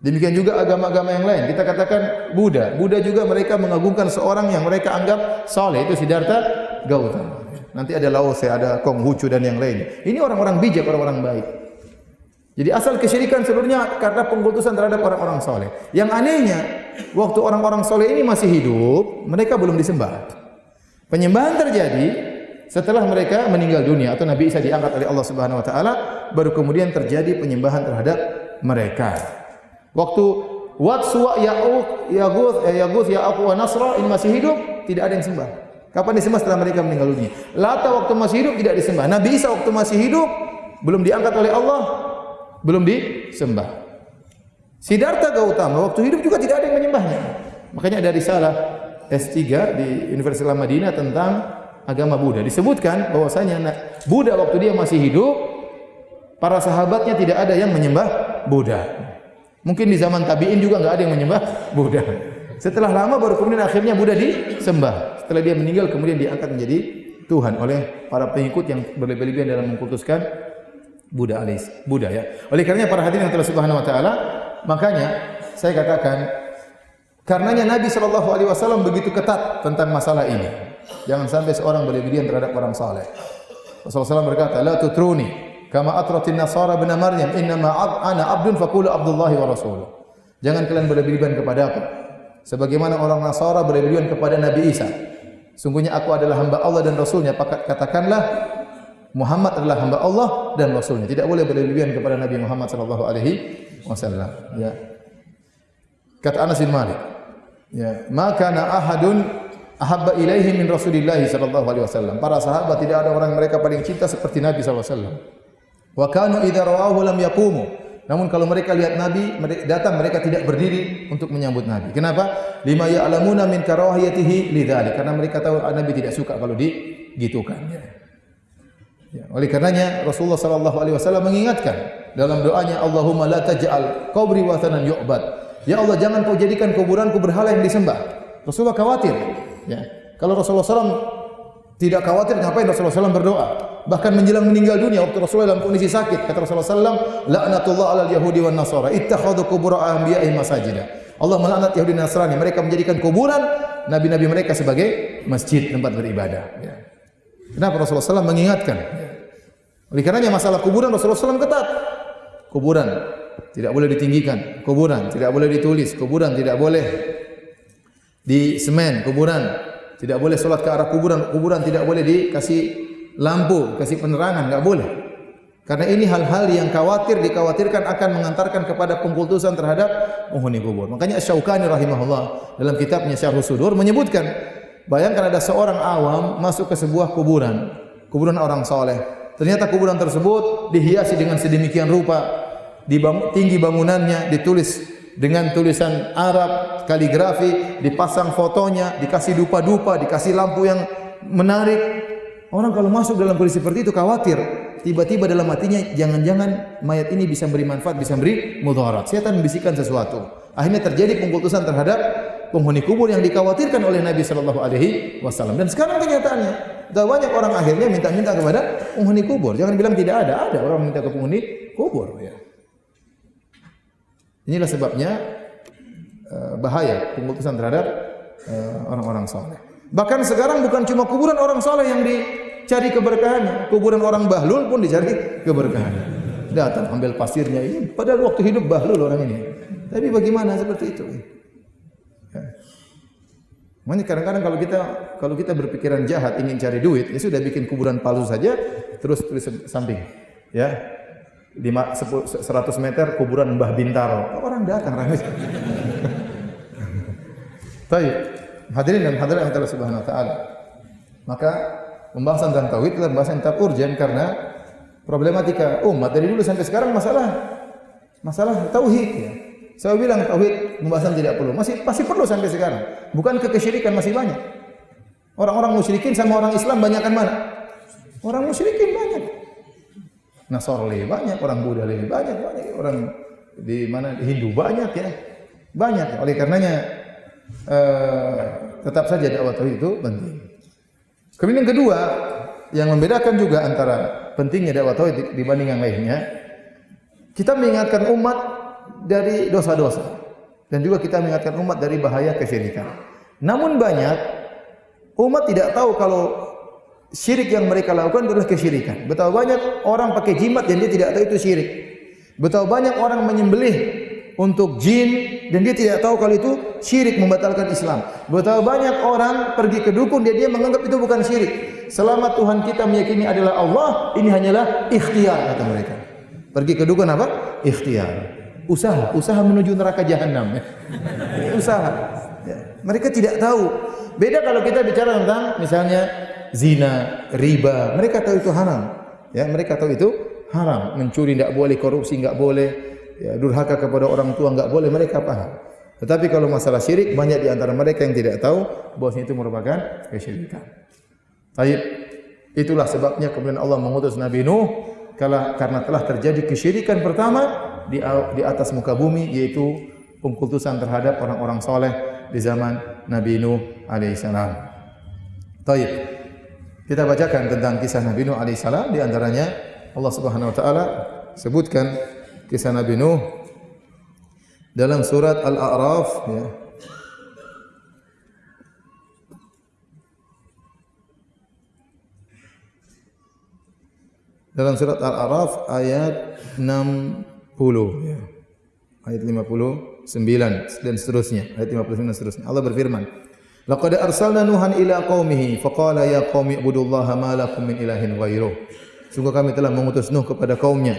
Demikian juga agama-agama yang lain. Kita katakan Buddha. Buddha juga mereka mengagungkan seorang yang mereka anggap saleh, itu Siddhartha Gautama. Nanti ada Laoze, ada Konghucu dan yang lain. Ini orang-orang bijak, orang-orang baik. Jadi asal kesyirikan seluruhnya karena pengkultusan terhadap orang-orang saleh. Yang anehnya, waktu orang-orang saleh ini masih hidup, mereka belum disembah. Penyembahan terjadi setelah mereka meninggal dunia atau Nabi Isa diangkat oleh Allah Subhanahu wa taala, baru kemudian terjadi penyembahan terhadap mereka. Waktu Wat, Suwa, Ya'uq, Yaguth, Ya'uq wa Nasra ini masih hidup, tidak ada yang sembah. Kapan disembah? Setelah mereka meninggal dunia. Lata waktu masih hidup tidak disembah. Nabi Isa waktu masih hidup belum diangkat oleh Allah, belum disembah. Siddhartha Gautama waktu hidup juga tidak ada yang menyembahnya. Makanya ada risalah S3 di Universitas Madinah tentang agama Buddha. Disebutkan bahwasanya Buddha waktu dia masih hidup, para sahabatnya tidak ada yang menyembah Buddha. Mungkin di zaman tabi'in juga enggak ada yang menyembah Buddha. Setelah lama baru kemudian akhirnya Buddha disembah. Setelah dia meninggal kemudian diangkat menjadi Tuhan oleh para pengikut yang berlebih-lebihan dalam mengkultuskan Buddha ya. Oleh karenanya para hadirin yang telah Subhanahu wa taala, makanya saya katakan karenanya Nabi sallallahu alaihi wasallam begitu ketat tentang masalah ini. Jangan sampai seorang berlebihan terhadap orang saleh. Rasulullah SAW berkata, "La tutruni kama atratin nasara bin Maryam, innama ana abdun faqulu Abdullahi wa rasuluh." Jangan kalian berlebihan kepada aku sebagaimana orang Nasara berlebihan kepada Nabi Isa. Sungguhnya aku adalah hamba Allah dan Rasulnya. Katakanlah Muhammad adalah hamba Allah dan Rasulnya. Tidak boleh berlebihan kepada Nabi Muhammad sallallahu alaihi wasallam. Ya. Kata Anas bin Malik, ya, maka kana ahadun ahabba ilaihi min Rasulillah sallallahu alaihi wasallam. Para sahabat tidak ada orang mereka paling cinta seperti Nabi sallallahu alaihi wasallam. Wa kanu idza ra'ahu lam yaqumu. Namun kalau mereka lihat Nabi datang, mereka tidak berdiri untuk menyambut Nabi. Kenapa? Lima ya'lamuna min karahiyatihi lidzalik. Karena mereka tahu Nabi tidak suka kalau digitukan. Ya. Oleh karenanya Rasulullah sallallahu alaihi wasallam mengingatkan dalam doanya, Allahumma la taj'al qabri wathanan yu'bad. Ya Allah, jangan kau jadikan kuburanku berhala yang disembah. Rasulullah khawatir. Ya. Kalau Rasulullah SAW tidak khawatir, ngapain Rasulullah SAW berdoa? Bahkan menjelang meninggal dunia, waktu Rasulullah dalam kondisi sakit, kata Rasulullah SAW, la'natullah alal yahudi wan nasara, ittakhadhu qubur anbiya'ihim masajida. Allah melaknat Yahudi dan Nasrani, mereka menjadikan kuburan nabi-nabi mereka sebagai masjid, tempat beribadah. Ya. Kenapa Rasulullah SAW mengingatkan? Ya. Oleh karenanya masalah kuburan Rasulullah SAW ketat. Kuburan tidak boleh ditinggikan, kuburan tidak boleh ditulis, kuburan tidak boleh di semen, kuburan tidak boleh sholat ke arah kuburan, kuburan tidak boleh dikasih lampu, kasih penerangan, enggak boleh. Karena ini hal-hal yang dikhawatirkan akan mengantarkan kepada pengkultusan terhadap penghuni kubur. Makanya Asy-Syaukani rahimahullah dalam kitabnya Syarhus Sudur menyebutkan, bayangkan ada seorang awam masuk ke sebuah kuburan orang soleh. Ternyata kuburan tersebut dihiasi dengan sedemikian rupa, tinggi bangunannya, ditulis dengan tulisan Arab, kaligrafi, dipasang fotonya, dikasih dupa-dupa, dikasih lampu yang menarik. Orang kalau masuk dalam kondisi seperti itu khawatir. Tiba-tiba dalam hatinya, jangan-jangan mayat ini bisa beri manfaat, bisa beri mudarat. Setan membisikkan sesuatu. Akhirnya terjadi pengkultusan terhadap penghuni kubur yang dikhawatirkan oleh Nabi sallallahu alaihi wasallam. Dan sekarang kenyataannya, sudah banyak orang akhirnya minta-minta kepada penghuni kubur. Jangan bilang tidak ada orang minta ke penghuni kubur, ya. Inilah sebabnya bahaya pengkultusan terhadap orang-orang saleh. Bahkan sekarang bukan cuma kuburan orang saleh yang dicari keberkahannya, kuburan orang bahlul pun dicari keberkahannya. Datang ambil pasirnya, ini padahal waktu hidup bahlul orang ini. Tapi bagaimana seperti itu? Ya. Makanya kadang-kadang kalau kita berpikiran jahat ingin cari duit, ya sudah bikin kuburan palsu saja, terus tulis samping, ya 100 meter kuburan Mbah Bintaro, orang datang ramai. Baik. Hadirin dan hadirat Allah Subhanahu wa taala. Maka pembahasan tentang tauhid adalah pembahasan yang tetap urgen karena problematika umat dari dulu sampai sekarang masalah tauhid, ya. Saya bilang tauhid pembahasan tidak perlu, masih perlu sampai sekarang. Bukan kesyirikan masih banyak. Orang-orang musyrikin sama orang Islam banyakkan mana? Orang musyrikin banyak. Nasrani banyak, orang Buddha lebih banyak, orang di mana Hindu banyak, ya. Banyak. Oleh karenanya tetap saja dakwah tauhid itu penting. Kemudian yang kedua yang membedakan juga antara pentingnya dakwah tauhid dibanding yang lainnya, kita mengingatkan umat dari dosa-dosa dan juga kita mengingatkan umat dari bahaya kesyirikan. Namun banyak umat tidak tahu kalau syirik yang mereka lakukan adalah kesyirikan. Betapa banyak orang pakai jimat dan dia tidak tahu itu syirik. Betapa banyak orang menyembelih untuk jin dan dia tidak tahu kalau itu syirik, membatalkan Islam. Betapa banyak orang pergi ke dukun dia menganggap itu bukan syirik. Selama Tuhan kita meyakini adalah Allah, ini hanyalah ikhtiar kata mereka. Pergi ke dukun apa? Ikhtiar. Usaha menuju neraka jahanam. Usaha. Ya. Mereka tidak tahu. Beda kalau kita bicara tentang misalnya zina, riba, mereka tahu itu haram. Ya, mereka tahu itu haram. Mencuri tidak boleh, korupsi tidak boleh. Ya, durhaka kepada orang tua enggak boleh, mereka paham. Tetapi kalau masalah syirik, banyak di antara mereka yang tidak tahu bahwasanya itu merupakan kesyirikan. Baik, itulah sebabnya kemudian Allah mengutus Nabi Nuh karena telah terjadi kesyirikan pertama di atas muka bumi, yaitu pengkultusan terhadap orang-orang soleh di zaman Nabi Nuh alaihissalam. Baik, kita bacakan tentang kisah Nabi Nuh alaihissalam. Di antaranya Allah Subhanahu wa taala sebutkan kisah Nabi Nuh dalam surat Al-A'raf, ya. Dalam surat Al-A'raf ayat 60, ya. Ayat 59 dan seterusnya, ayat 59 dan seterusnya. Allah berfirman, "Laqad arsalna Nuhan ila qaumihi faqala ya qaumi ibudullaha ma lakum min ilahin ghairuh." Sungguh kami telah mengutus Nuh kepada kaumnya.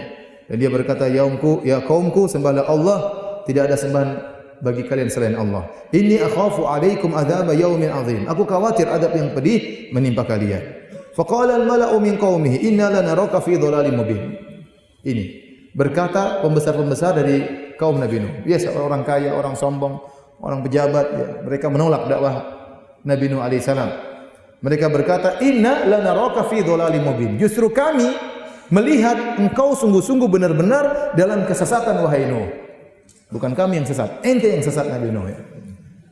Dan dia berkata, ya kaumku, sembahlah Allah, tidak ada sembahan bagi kalian selain Allah. Inni akhafu alaikum adzab yaumin azim. Aku khawatir adab yang pedih menimpa kalian. Faqala al-mala'u min qaumihi inna lanaraka fi dhalalim mubin. Ini berkata pembesar-pembesar dari kaum Nabi Nuh. Biasa orang kaya, orang sombong, orang pejabat, ya, mereka menolak dakwah Nabi Nuh alaihissalam. Mereka berkata, inna lanaraka fi dhalalim mubin. Justru kami melihat engkau sungguh-sungguh benar-benar dalam kesesatan wahai Nuh. Bukan kami yang sesat, ente yang sesat Nabi Nuh, ya.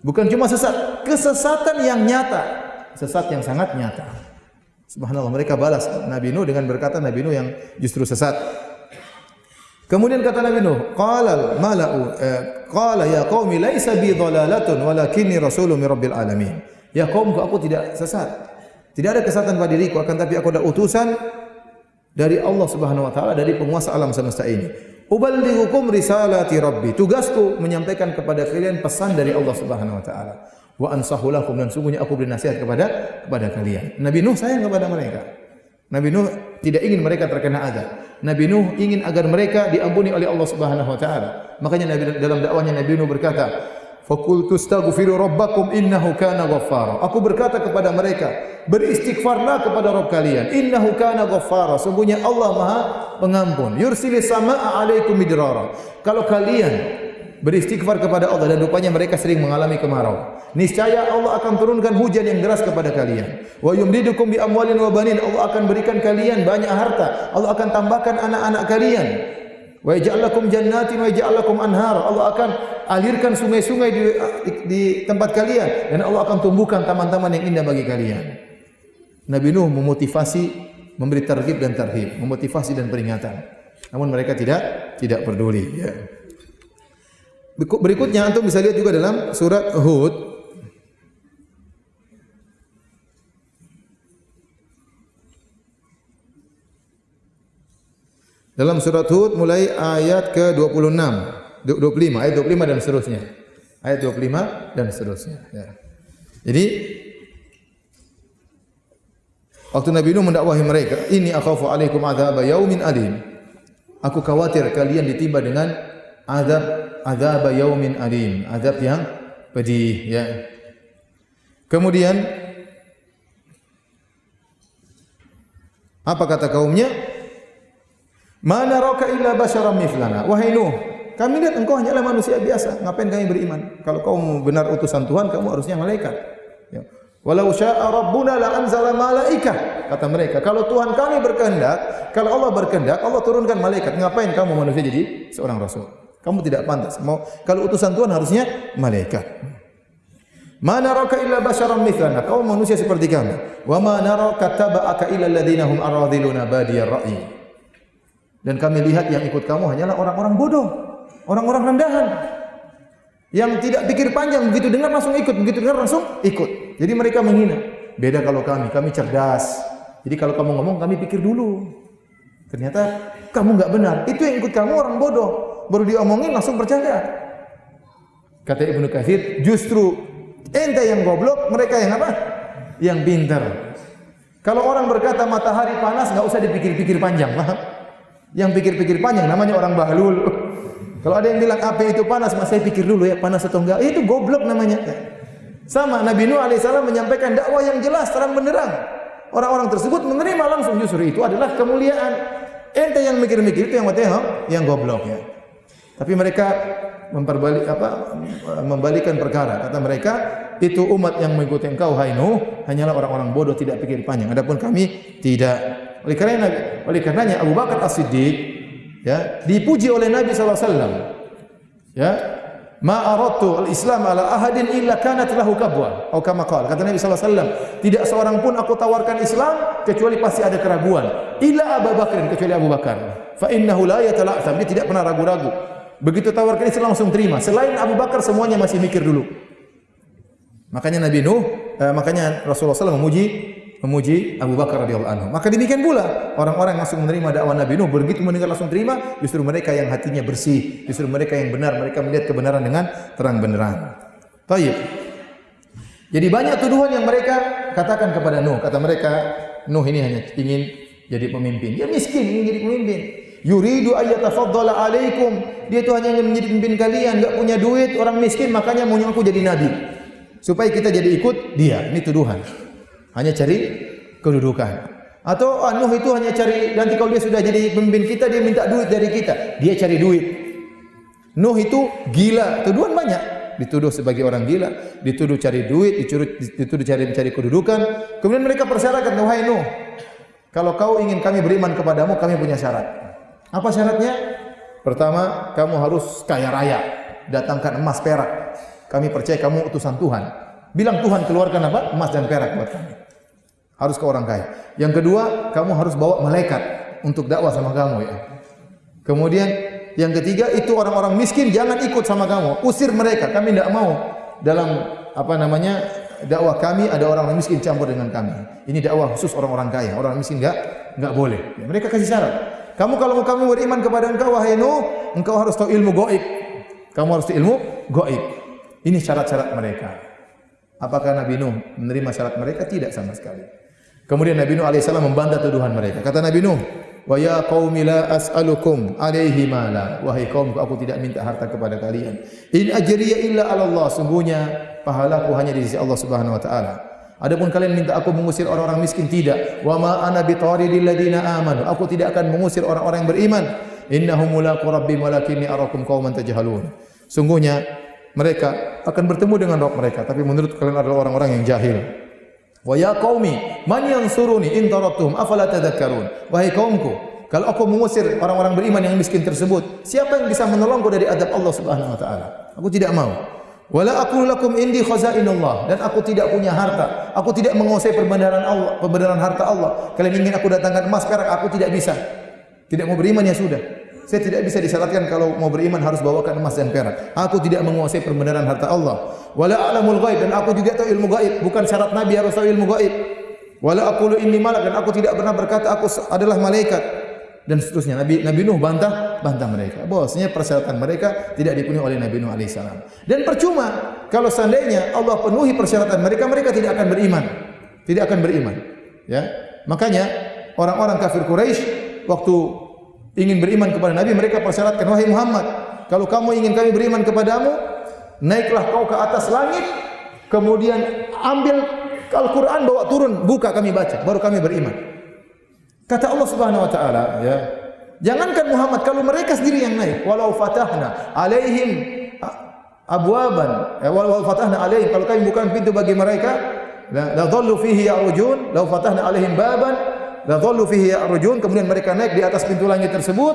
Bukan cuma sesat, kesesatan yang nyata, sesat yang sangat nyata. Subhanallah, mereka balas Nabi Nuh dengan berkata Nabi Nuh yang justru sesat. Kemudian kata Nabi Nuh, qala ya qaumi laisa bi dhalalatun walakinni rasulun min rabbil alamin. Ya kaumku, aku tidak sesat. Tidak ada kesesatan pada diriku, akan tapi aku ada utusan dari Allah Subhanahu wa taala, dari penguasa alam semesta ini. Uballighukum risalati rabbi. Tugasku menyampaikan kepada kalian pesan dari Allah Subhanahu wa taala. Wa ansahu lakum, dan sungguhnya aku beri nasihat kepada kalian. Nabi Nuh sayang kepada mereka. Nabi Nuh tidak ingin mereka terkena azab. Nabi Nuh ingin agar mereka diampuni oleh Allah Subhanahu wa taala. Makanya dalam dakwahnya Nabi Nuh berkata, "Faqultu astaghfiru rabbakum innahu kana ghaffara." Aku berkata kepada mereka, beristighfarlah kepada Rabb kalian. Innahu kana ghaffara. Sungguhnya Allah Maha Pengampun. Yursilis samaa'a 'alaikum midrara. Kalau kalian beristighfar kepada Allah dan rupanya mereka sering mengalami kemarau, niscaya Allah akan turunkan hujan yang deras kepada kalian. Wa yumdidukum bi amwalin wa banin. Allah akan berikan kalian banyak harta. Allah akan tambahkan anak-anak kalian. Wa yaj'al lakum jannatin wa yaj'al lakum anhar. Allah akan alirkan sungai-sungai di tempat kalian dan Allah akan tumbuhkan taman-taman yang indah bagi kalian. Nabi Nuh memotivasi, memberi targhib dan tarhib, memotivasi dan peringatan. Namun mereka tidak peduli, ya. Berikutnya antum bisa lihat juga dalam surat Hud. Dalam surat Hud mulai ayat ke-26, 25, ayat 25 dan seterusnya. Ayat 25 dan seterusnya, ya. Jadi waktu Nabi Nuh mendakwahi mereka, "Inni akhafu 'alaikum 'adzaba yaumin alim." Aku khawatir kalian ditimpa dengan azab yaumin alim, azab yang pedih, ya. Kemudian apa kata kaumnya? "Ma naraka illa basyaram mithlana." Wahai Nuh, kami lihat engkau hanyalah manusia biasa, ngapain kami beriman? Kalau kau benar utusan Tuhan, kamu harusnya malaikat. Ya. Walau syaa rabbuna la anzala malaikah, kata mereka. Kalau Tuhan kami berkehendak, kalau Allah berkehendak, Allah turunkan malaikat. Ngapain kamu manusia jadi seorang rasul? Kamu tidak pantas. Kalau utusan Tuhan harusnya malaikat. Ma naraka illa basyaram mithlana. Kau manusia seperti kami. Wa ma naraka taba'aka illa alladziina hum aradhiluna badiyar ra'yi. Dan kami lihat yang ikut kamu hanyalah orang-orang bodoh, orang-orang rendahan yang tidak pikir panjang, begitu dengar langsung ikut, begitu dengar langsung ikut. Jadi mereka menghina. Beda kalau kami cerdas. Jadi kalau kamu ngomong kami pikir dulu. Ternyata kamu enggak benar. Itu yang ikut kamu orang bodoh. Baru diomongin langsung percaya. Kata Ibnu Katsir, justru ente yang goblok, mereka yang apa? Yang pintar. Kalau orang berkata matahari panas, enggak usah dipikir-pikir panjang, paham? Yang pikir-pikir panjang namanya orang bahlul. Kalau ada yang bilang api itu panas, saya pikir dulu ya panas atau enggak. Itu goblok namanya. Sama Nabi Nuh alaihissalam menyampaikan dakwah yang jelas, terang benderang. Orang-orang tersebut menerima langsung, justru itu adalah kemuliaan. Ente yang mikir-mikir itu yang goblok, ya. Tapi mereka membalikan perkara. Kata mereka, itu umat yang mengikuti engkau hai Nuh hanyalah orang-orang bodoh tidak pikir panjang. Adapun kami tidak. Oleh karenanya Abu Bakar As-Siddiq, ya, dipuji oleh Nabi SAW. Ya, ma aradtu al-Islam ala ahadin illa kanat lahu kabwa. Atau kama qala. Kata Nabi SAW, tidak seorang pun aku tawarkan Islam kecuali pasti ada keraguan. Illa Abu Bakar, kecuali Abu Bakar. Fa innahu la yatala'tham, dia tidak pernah ragu-ragu. Begitu tawarkan Islam langsung terima. Selain Abu Bakar semuanya masih mikir dulu. Makanya makanya Rasulullah SAW memuji Abu Bakar radhiyallahu anhu. Maka demikian pula orang-orang yang langsung menerima dakwah Nabi Nuh, begitu mendengar langsung terima, justru mereka yang hatinya bersih, justru mereka yang benar, mereka melihat kebenaran dengan terang benderang. Baik. Jadi banyak tuduhan yang mereka katakan kepada Nuh. Kata mereka, Nuh ini hanya ingin jadi pemimpin. Dia miskin, ingin jadi pemimpin. Yuridu ayyatafaddala alaikum. Dia itu hanya ingin menjadi pemimpin kalian, enggak punya duit, orang miskin, makanya mau aku jadi nabi. Supaya kita jadi ikut dia. Ini tuduhan. Hanya cari kedudukan. Atau Nuh itu hanya cari, nanti kalau dia sudah jadi pemimpin kita, dia minta duit dari kita. Dia cari duit. Nuh itu gila. Tuduhan banyak. Dituduh sebagai orang gila, dituduh cari duit, dituduh cari kedudukan. Kemudian mereka persyaratkan, wahai Nuh, kalau kau ingin kami beriman kepadamu, kami punya syarat. Apa syaratnya? Pertama, kamu harus kaya raya. Datangkan emas perak. Kami percaya kamu utusan Tuhan. Bilang Tuhan keluarkan apa? Emas dan perak buat kami. Harus ke orang kaya. Yang kedua, kamu harus bawa malaikat untuk dakwah sama kamu, ya. Kemudian yang ketiga, itu orang-orang miskin jangan ikut sama kamu. Usir mereka. Kami tidak mau dalam dakwah kami ada orang miskin campur dengan kami. Ini dakwah khusus orang-orang kaya. Orang miskin enggak boleh. Ya, mereka kasih syarat. Kamu kalau kami beriman kepada engkau wahai Nuh, engkau harus tahu ilmu gaib. Kamu harus tahu ilmu gaib. Ini syarat-syarat mereka. Apakah Nabi Nuh menerima syarat mereka? Tidak sama sekali. Kemudian Nabi Nuh alaihissalam membantah tuduhan mereka. Kata Nabi Nuh, "Wa ya qaumi la as'alukum alaihi mala." Wahai kaumku, aku tidak minta harta kepada kalian. In ajriya illa 'ala Allah. Sungguhnya pahalaku hanya di sisi Allah Subhanahu wa taala. Adapun kalian minta aku mengusir orang-orang miskin, tidak. Wa ma ana bitaridil ladina amanu. Aku tidak akan mengusir orang-orang yang beriman. Innahum mulaqu rabbihim walakinni arakum qauman tajhalun. Sungguhnya mereka akan bertemu dengan Rabb mereka, tapi menurut kalian adalah orang-orang yang jahil. Wa ya qaumi man yansuruni in taraktuhum afala tadhakkarun. Wahai kaumku, kalau aku mengusir orang-orang beriman yang miskin tersebut, siapa yang bisa menolongku dari adab Allah Subhanahu wa taala? Aku tidak mau. Wala aqulu lakum indi khazainullah, dan aku tidak punya harta. Aku tidak menguasai perbendaharaan Allah, perbendaharaan harta Allah. Kalian ingin aku datangkan emas, perak, aku tidak bisa. Tidak mau beriman ya sudah. Saya tidak bisa disyaratkan kalau mau beriman harus bawakan emas dan perak. Aku tidak menguasai perbendaharaan harta Allah. Wala a'lamul ghaib, dan aku juga tahu ilmu gaib. Bukan syarat nabi harus tahu ilmu gaib. Wala aqulu inni malak, dan aku tidak pernah berkata aku adalah malaikat. Dan seterusnya. Nabi Nuh bantah mereka. Bahwasanya persyaratan mereka tidak dipenuhi oleh Nabi Nuh alaihissalam. Dan percuma kalau seandainya Allah penuhi persyaratan mereka, mereka tidak akan beriman. Tidak akan beriman. Ya. Makanya orang-orang kafir Quraisy waktu ingin beriman kepada Nabi, mereka persyaratkan, wahai Muhammad, kalau kamu ingin kami beriman kepadamu, naiklah kau ke atas langit, kemudian ambil Al-Quran, bawa turun, buka kami baca, baru kami beriman. Kata Allah Subhanahu wa taala, ya, jangankan Muhammad, kalau mereka sendiri yang naik, walau fatahna alaihim abwaban, walau fatahna alaihim, kalau kami bukan pintu bagi mereka, la dhallu fihi ya'rujun, law fatahna alaihim baban la dhallu fihi ya'rujun, kemudian mereka naik di atas pintu langit tersebut,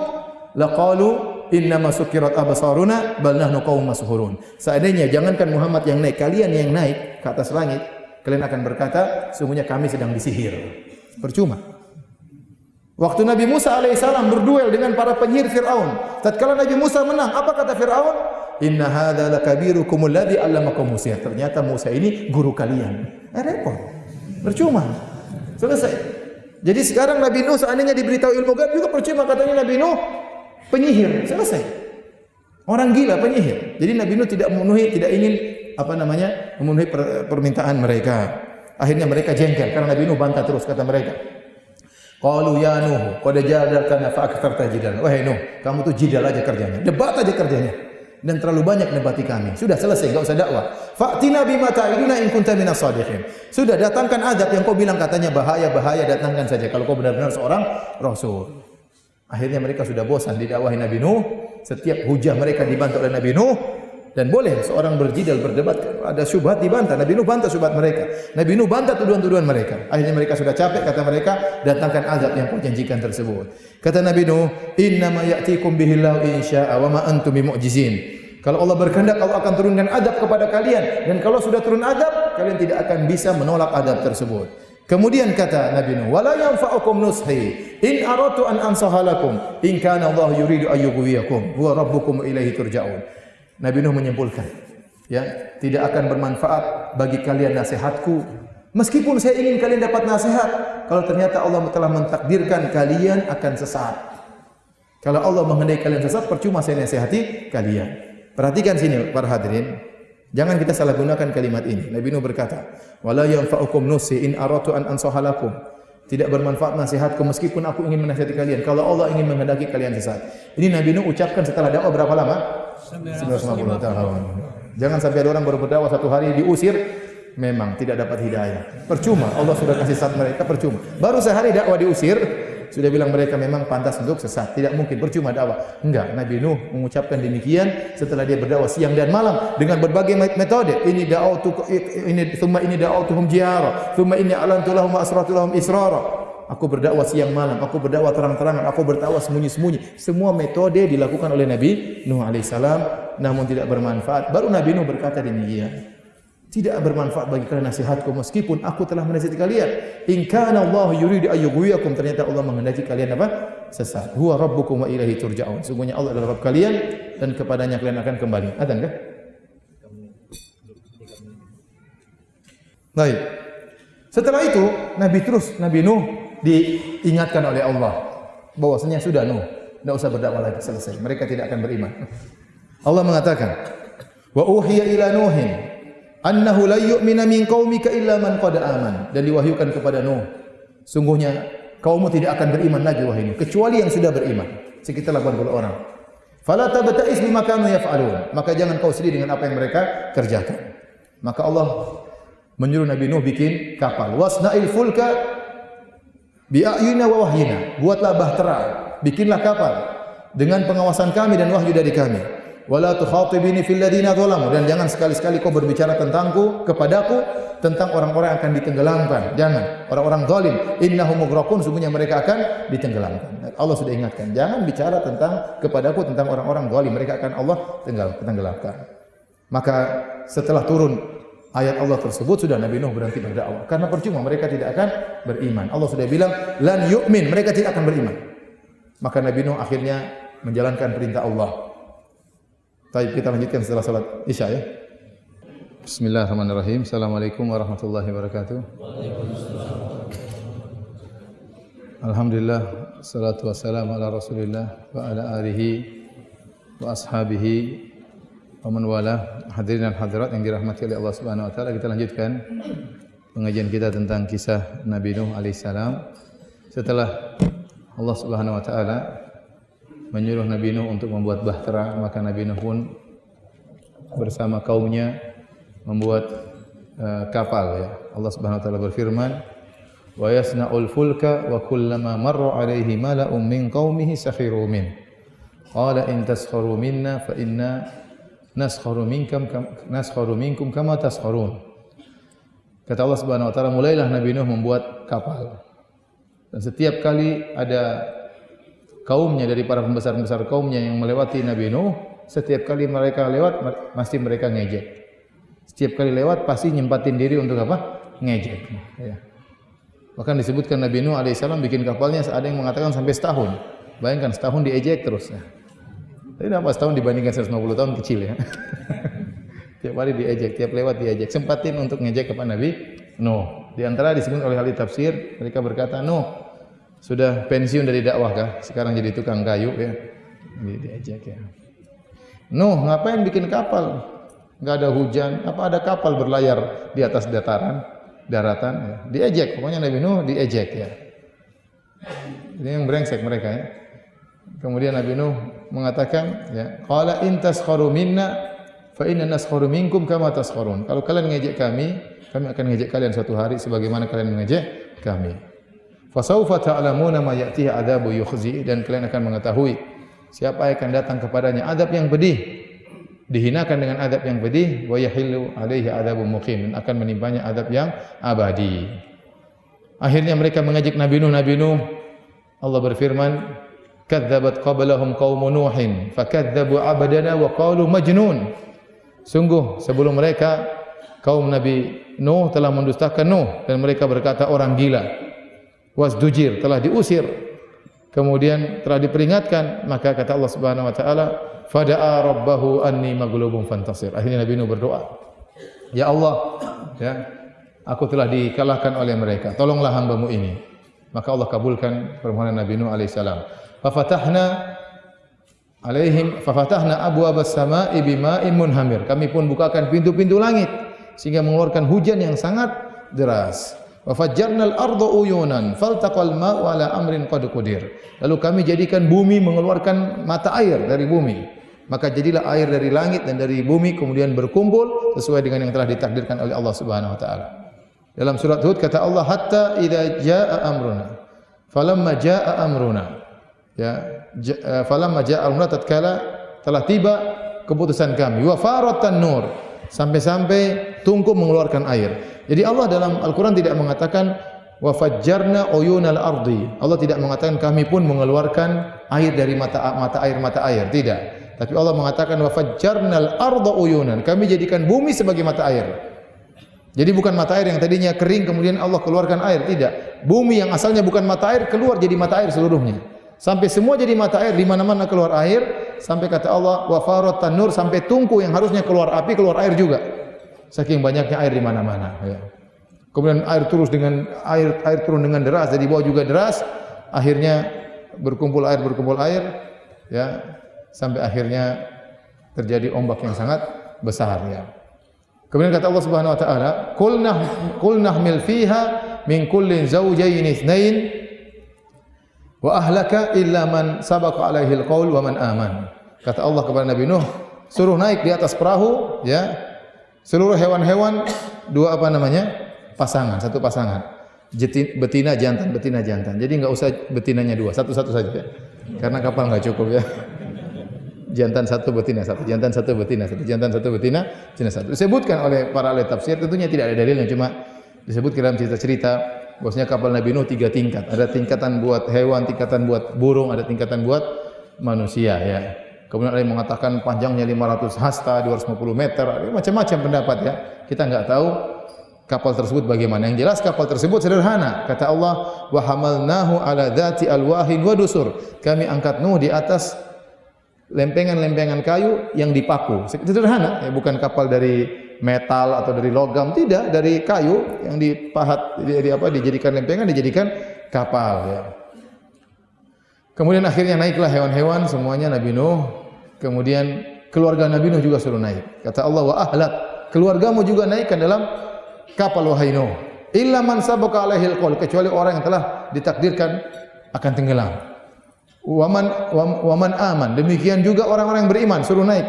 laqalu innama sukirat absaruna bal nahnu qaumun mashhurun. Seandainya jangankan Muhammad yang naik, kalian yang naik ke atas langit, kalian akan berkata, sungguhnya kami sedang disihir. Percuma. Waktu Nabi Musa alaihissalam berduel dengan para penyihir Fir'aun, tatkala Nabi Musa menang, apa kata Fir'aun? Inna hadza lakabirukum alladzi 'allamakum Musa. Ternyata Musa ini guru kalian. Repot. Percuma. Selesai. Jadi sekarang Nabi Nuh seandainya diberitahu ilmu gaib juga percuma, katanya Nabi Nuh penyihir. Selesai. Orang gila penyihir. Jadi Nabi Nuh tidak ingin memenuhi permintaan mereka. Akhirnya mereka jengkel karena Nabi Nuh bantah terus, kata mereka. Qalu ya Nuh, qad jadaltana fa aktsarta jidal. Wahai Nuh, kamu tuh jidal aja kerjanya, debat aja kerjanya. Dan terlalu banyak debati kami. Sudah selesai, enggak usah dakwah. Fa'tina bima ta'iduna in kunta minas shadiqin. Sudah, datangkan azab yang kau bilang katanya bahaya, datangkan saja kalau kau benar-benar seorang rasul. Akhirnya mereka sudah bosan didakwahi Nabi Nuh. Setiap hujah mereka dibantah oleh Nabi Nuh. Dan boleh seorang berjidal, berdebat, ada syubhat dibantah. Nabi Nuh bantah syubhat mereka. Nabi Nuh bantah tuduhan-tuduhan mereka. Akhirnya mereka sudah capek, kata mereka, datangkan azab yang kau janjikan tersebut. Kata Nabi Nuh, innama ya'tikum bihillahu insya'a wa ma antum bimu'jizin. Kalau Allah berkehendak, Allah akan turunkan azab kepada kalian, dan kalau sudah turun azab, kalian tidak akan bisa menolak azab tersebut. Kemudian kata Nabi Nuh, wala yanfa'ukum nushi in aratu an ansaha lakum in kana Allah yuridu ayyughwiyakum huwa rabbukum ilaihi turja'un. Nabi Nuh menyimpulkan, ya, tidak akan bermanfaat bagi kalian nasihatku. Meskipun saya ingin kalian dapat nasihat, kalau ternyata Allah telah mentakdirkan kalian akan sesat. Kalau Allah menghendaki kalian sesat, percuma saya nasihati kalian. Perhatikan sini para hadirin, jangan kita salah gunakan kalimat ini. Nabi Nuh berkata, wala yanfa'ukum nusi in aratu an ansaha lakum. Tidak bermanfaat nasihatku meskipun aku ingin menasihati kalian, kalau Allah ingin menghendaki kalian sesat. Ini Nabi Nuh ucapkan setelah dakwah berapa lama? 950 tahun. Jangan sampai ada orang baru berdakwah 1 hari diusir, memang tidak dapat hidayah. Percuma, Allah sudah kasih sesat mereka, percuma. Baru sehari dakwah diusir, sudah bilang mereka memang pantas untuk sesat. Tidak mungkin, percuma dakwah. Enggak, Nabi Nuh mengucapkan demikian setelah dia berdakwah siang dan malam dengan berbagai metode. Ini da'autuhum jihara, thumma inni a'lantu lahum wa asrartu lahum israra. Aku berdakwah siang malam, aku berdakwah terang-terangan, aku berdakwah sembunyi-sembunyi. Semua metode dilakukan oleh Nabi Nuh alaihissalam, namun tidak bermanfaat. Baru Nabi Nuh berkata demikian. Tidak bermanfaat bagi kalian nasihatku meskipun aku telah menasihati kalian. In kana Allah yuridu ayyughwiyakum, ternyata Allah menghendaki kalian apa? Sesat. Huwa rabbukum wa ilaihi turja'un. Sungguhnya Allah adalah Rabb kalian dan kepadanya kalian akan kembali. Adzan kah? Baik. Setelah itu Nabi Nuh diingatkan oleh Allah bahwasanya sudah Nuh, tidak usah berdakwah lagi, selesai. Mereka tidak akan beriman. Allah mengatakan, wa uhiya ila Nuhin annahu la yu'mina min qaumika illa man qad aman. Dan diwahyukan kepada Nuh Sungguhnya kaummu tidak akan beriman lagi wahai Nuh, kecuali yang sudah beriman, sekitar 80 orang. Fala tabta'is bima kanu yaf'alun. Maka jangan kau sedih dengan apa yang mereka kerjakan. Maka Allah menyuruh Nabi Nuh bikin kapal. Wasna'il fulka bi'ayunina wa wahyina. Buatlah bahtera, bikinlah kapal dengan pengawasan kami dan wahyu dari kami. Wala tukhatibini fil ladina zalamu, dan jangan sekali-sekali kau berbicara tentangku kepadaku tentang orang-orang yang akan ditenggelamkan. Jangan, orang-orang zalim, innahum mughraqun, sungguhnya mereka akan ditenggelamkan. Allah sudah ingatkan, jangan bicara kepadaku tentang orang-orang zalim, mereka akan Allah tenggelamkan. Maka setelah turun ayat Allah tersebut, sudah Nabi Nuh berhenti berdakwah karena percuma, mereka tidak akan beriman. Allah sudah bilang lan yu'min, mereka tidak akan beriman. Maka Nabi Nuh akhirnya menjalankan perintah Allah. Baik, kita lanjutkan setelah salat Isya ya. Bismillahirrahmanirrahim. Assalamualaikum warahmatullahi wabarakatuh. Alhamdulillah, salatu wassalamu ala Rasulillah wa ala alihi wa ashabihi wa man wala. Hadirin dan hadirat yang dirahmati oleh Allah Subhanahu wa taala, kita lanjutkan pengajian kita tentang kisah Nabi Nuh alaihissalam. Setelah Allah Subhanahu wa taala menyuruh Nabi Nuh untuk membuat bahtera, maka Nabi Nuh pun bersama kaumnya membuat kapal ya. Allah Subhanahu wa taala berfirman, "Wa yasna'ul fulka wa kullama marra 'alaihi mala'un min qaumihi sakhiru min. Qala in taskharu minna fa inna naskharu minkum kama taskharun." Kata Allah Subhanahu wa taala, mulailah Nabi Nuh membuat kapal. Dan setiap kali ada kaumnya dari para pembesar-pembesar kaumnya yang melewati Nabi Nuh, setiap kali mereka lewat pasti mereka ngejek. Setiap kali lewat pasti nyempatin diri untuk apa? Ngejek. Ya. Bahkan disebutkan Nabi Nuh alaihissalam bikin kapalnya, ada yang mengatakan sampai setahun. Bayangkan setahun diejek terus. Ya. Tapi apa setahun dibandingkan 150 tahun kecil ya. Tiap hari diejek, tiap lewat diejek. Sempatin untuk ngejek kepada Nabi Nuh. Di antara disebut oleh ahli tafsir, mereka berkata, Nuh sudah pensiun dari dakwah kah? Sekarang jadi tukang kayu ya. Diajak ya. Nuh, ngapain bikin kapal? Enggak ada hujan, apa ada kapal berlayar di atas daratan ya. Diejek, pokoknya Nabi Nuh diejek ya. Ini yang brengsek mereka ya. Kemudian Nabi Nuh mengatakan ya, qala in taskharu minna fa inna naskharu minkum kama taskharun. Kalau kalian ngejek kami akan ngejek kalian suatu hari sebagaimana kalian mengejek kami. Fasawfa ta'lamuna ma ya'tihi adzabu yukhzi, dan kalian akan mengetahui siapa yang akan datang kepadanya adab yang pedih, dihinakan dengan adab yang pedih, wa yahillu alaihi adzabun muqim, akan menimpanya adab yang abadi. Akhirnya mereka mengajak Nabi Nuh. Allah berfirman, kadzabat qablahum qaumun nuhin fakadzabu abdana wa qalu majnun. Sungguh sebelum mereka kaum Nabi Nuh telah mendustakan Nuh dan mereka berkata orang gila. Wasdujir, telah diusir, kemudian telah diperingatkan. Maka kata Allah Subhanahu wa taala, fada'a rabbahu anni maghlubun fantasir. Akhirnya Nabi Nuh berdoa, ya Allah ya, aku telah dikalahkan oleh mereka, tolonglah hamba-Mu ini. Maka Allah kabulkan permohonan Nabi Nuh alaihissalam. Fafatahna abwaabas samaa'i bima'in munhamir. Kami pun bukakan pintu-pintu langit sehingga mengeluarkan hujan yang sangat deras. Wa fajjarnal arda uyunan faltaqal ma'u ala amrin qad qadir. Lalu kami jadikan bumi mengeluarkan mata air dari bumi. Maka jadilah air dari langit dan dari bumi kemudian berkumpul sesuai dengan yang telah ditakdirkan oleh Allah Subhanahu wa taala. Dalam surat Hud kata Allah, hatta idza jaa amruna. Falamma jaa amruna. Ya, falamma jaa amruna, tatkala telah tiba keputusan kami. Wa faratan nur. Sampai-sampai tungku mengeluarkan air. Jadi Allah dalam Al-Quran tidak mengatakan wa fajjarna uyunal ardi. Allah tidak mengatakan kami pun mengeluarkan air dari mata air, tidak. Tapi Allah mengatakan wa fajjarnal arda uyunan. Kami jadikan bumi sebagai mata air. Jadi bukan mata air yang tadinya kering kemudian Allah keluarkan air, tidak. Bumi yang asalnya bukan mata air keluar jadi mata air seluruhnya. Sampai semua jadi mata air, di mana-mana keluar air, sampai kata Allah wa faratan nur, sampai tungku yang harusnya keluar api keluar air juga. Saking banyaknya air di mana-mana ya. Kemudian air turun dengan deras, dari bawah juga deras, akhirnya berkumpul air ya, sampai akhirnya terjadi ombak yang sangat besar ya. Kemudian kata Allah Subhanahu wa taala, qul nahmil fiha min kullin zawjayn itsnain wa ahlaka illa man sabaqa alaihi alqaul wa man aman. Kata Allah kepada Nabi Nuh, suruh naik di atas perahu, ya, seluruh hewan-hewan dua pasangan, satu pasangan, betina jantan, betina jantan. Jadi enggak usah betinanya dua, satu-satu saja, ya. Karena kapal enggak cukup, ya. Jantan satu, betina satu, jantan satu, betina satu, jantan satu, betina satu. Disebutkan oleh para ahli tafsir, tentunya tidak ada dalilnya, cuma disebut dalam cerita-cerita bahwasanya kapal Nabi Nuh 3 tingkat. Ada tingkatan buat hewan, tingkatan buat burung, ada tingkatan buat manusia, ya. Kemudian ada yang mengatakan panjangnya 500 hasta, 250 meter, macam-macam pendapat, ya. Kita enggak tahu kapal tersebut bagaimana. Yang jelas kapal tersebut sederhana. Kata Allah, wa hamalnahu ala dzati alwahin wa dusur. Kami angkat Nuh di atas lempengan-lempengan kayu yang dipaku. Sederhana, ya, bukan kapal dari metal atau dari logam, tidak, dari kayu yang dipahat, dijadikan lempengan, dijadikan kapal, ya. Kemudian akhirnya naiklah hewan-hewan semuanya Nabi Nuh. Kemudian keluarga Nabi Nuh juga suruh naik. Kata Allah, wa ahlak, keluargamu juga naikkan dalam kapal wahai Nuh. Illa man sabaqa alaihil qaul, kecuali orang yang telah ditakdirkan akan tenggelam. Waman aman, demikian juga orang-orang yang beriman suruh naik.